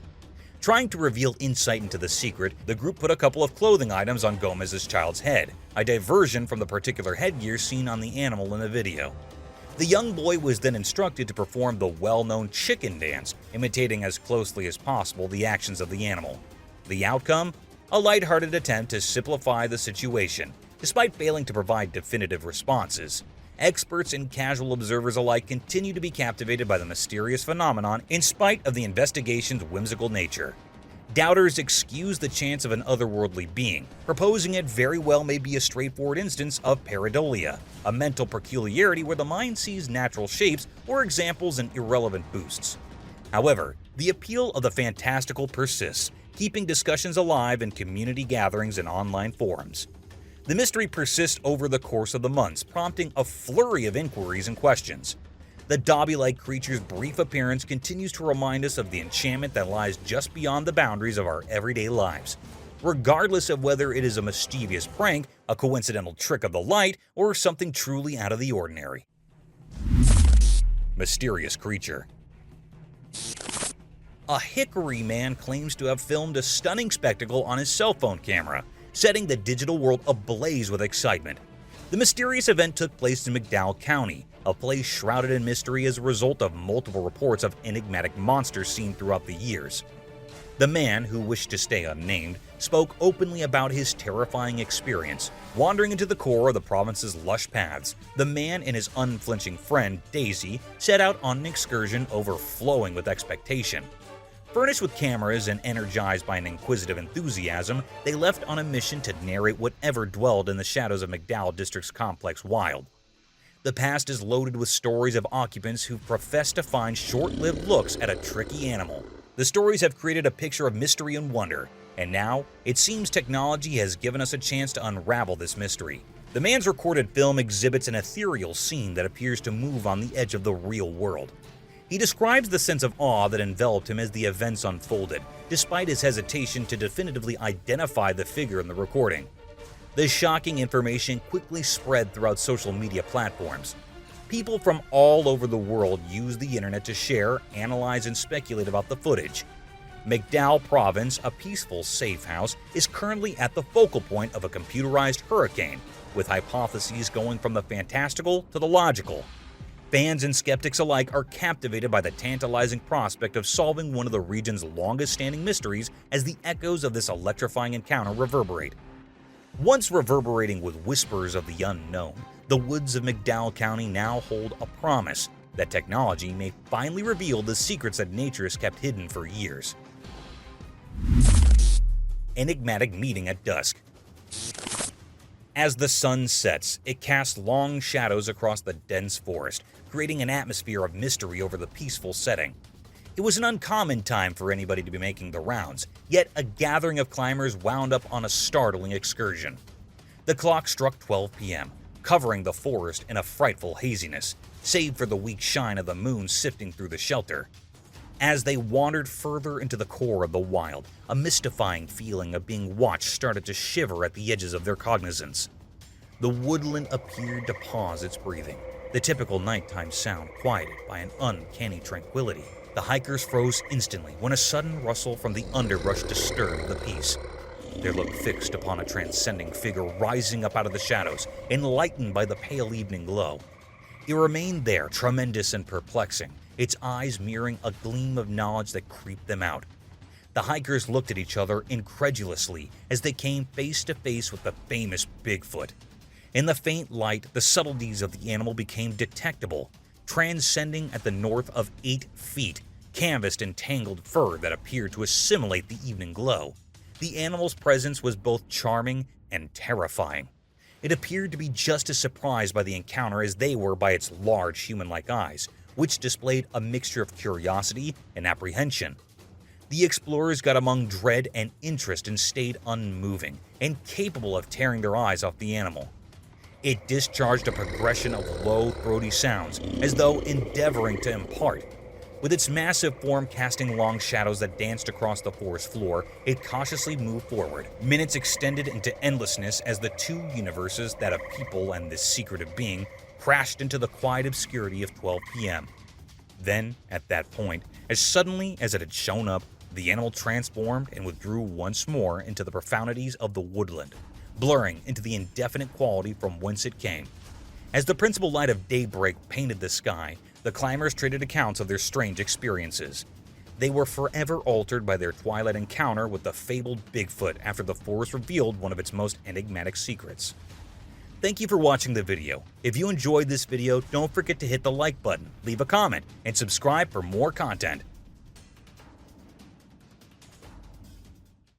Trying to reveal insight into the secret, the group put a couple of clothing items on Gomez's child's head, a diversion from the particular headgear seen on the animal in the video. The young boy was then instructed to perform the well-known chicken dance, imitating as closely as possible the actions of the animal. The outcome? A lighthearted attempt to simplify the situation, despite failing to provide definitive responses. Experts and casual observers alike continue to be captivated by the mysterious phenomenon in spite of the investigation's whimsical nature. Doubters excuse the chance of an otherworldly being, proposing it very well may be a straightforward instance of pareidolia, a mental peculiarity where the mind sees natural shapes or examples in irrelevant boosts. However, the appeal of the fantastical persists, keeping discussions alive in community gatherings and online forums. The mystery persists over the course of the months, prompting a flurry of inquiries and questions. The Dobby-like creature's brief appearance continues to remind us of the enchantment that lies just beyond the boundaries of our everyday lives, regardless of whether it is a mischievous prank, a coincidental trick of the light, or something truly out of the ordinary. Mysterious creature. A Hickory man claims to have filmed a stunning spectacle on his cell phone camera, setting the digital world ablaze with excitement. The mysterious event took place in McDowell County, a place shrouded in mystery as a result of multiple reports of enigmatic monsters seen throughout the years. The man, who wished to stay unnamed, spoke openly about his terrifying experience. Wandering into the core of the province's lush paths, the man and his unflinching friend, Daisy, set out on an excursion overflowing with expectation. Furnished with cameras and energized by an inquisitive enthusiasm, they left on a mission to narrate whatever dwelled in the shadows of McDowell District's complex wild. The past is loaded with stories of occupants who profess to find short-lived looks at a tricky animal. The stories have created a picture of mystery and wonder, and now it seems technology has given us a chance to unravel this mystery. The man's recorded film exhibits an ethereal scene that appears to move on the edge of the real world. He describes the sense of awe that enveloped him as the events unfolded, despite his hesitation to definitively identify the figure in the recording. The shocking information quickly spread throughout social media platforms. People from all over the world use the internet to share, analyze, and speculate about the footage. McDowell Province, a peaceful, safe house, is currently at the focal point of a computerized hurricane, with hypotheses going from the fantastical to the logical. Fans and skeptics alike are captivated by the tantalizing prospect of solving one of the region's longest-standing mysteries as the echoes of this electrifying encounter reverberate. Once reverberating with whispers of the unknown, the woods of McDowell County now hold a promise that technology may finally reveal the secrets that nature has kept hidden for years. Enigmatic meeting at dusk. As the sun sets, it casts long shadows across the dense forest, creating an atmosphere of mystery over the peaceful setting. It was an uncommon time for anybody to be making the rounds, yet a gathering of climbers wound up on a startling excursion. The clock struck 12 p.m., covering the forest in a frightful haziness, save for the weak shine of the moon sifting through the shelter. As they wandered further into the core of the wild, a mystifying feeling of being watched started to shiver at the edges of their cognizance. The woodland appeared to pause its breathing, the typical nighttime sound quieted by an uncanny tranquility. The hikers froze instantly when a sudden rustle from the underbrush disturbed the peace. Their look fixed upon a transcending figure rising up out of the shadows, enlightened by the pale evening glow. It remained there, tremendous and perplexing, its eyes mirroring a gleam of knowledge that creeped them out. The hikers looked at each other incredulously as they came face to face with the famous Bigfoot. In the faint light, the subtleties of the animal became detectable, transcending at the north of 8 feet, canvassed in tangled fur that appeared to assimilate the evening glow. The animal's presence was both charming and terrifying. It appeared to be just as surprised by the encounter as they were by its large human-like eyes, which displayed a mixture of curiosity and apprehension. The explorers got among dread and interest and stayed unmoving, and capable of tearing their eyes off the animal. It discharged a progression of low, throaty sounds, as though endeavoring to impart. With its massive form casting long shadows that danced across the forest floor, it cautiously moved forward. Minutes extended into endlessness as the two universes, that of people and this secretive being, crashed into the quiet obscurity of 12 p.m. Then, at that point, as suddenly as it had shown up, the animal transformed and withdrew once more into the profundities of the woodland, blurring into the indefinite quality from whence it came. As the principal light of daybreak painted the sky, the climbers traded accounts of their strange experiences. They were forever altered by their twilight encounter with the fabled Bigfoot after the forest revealed one of its most enigmatic secrets. Thank you for watching the video. If you enjoyed this video, don't forget to hit the like button, leave a comment, and subscribe for more content.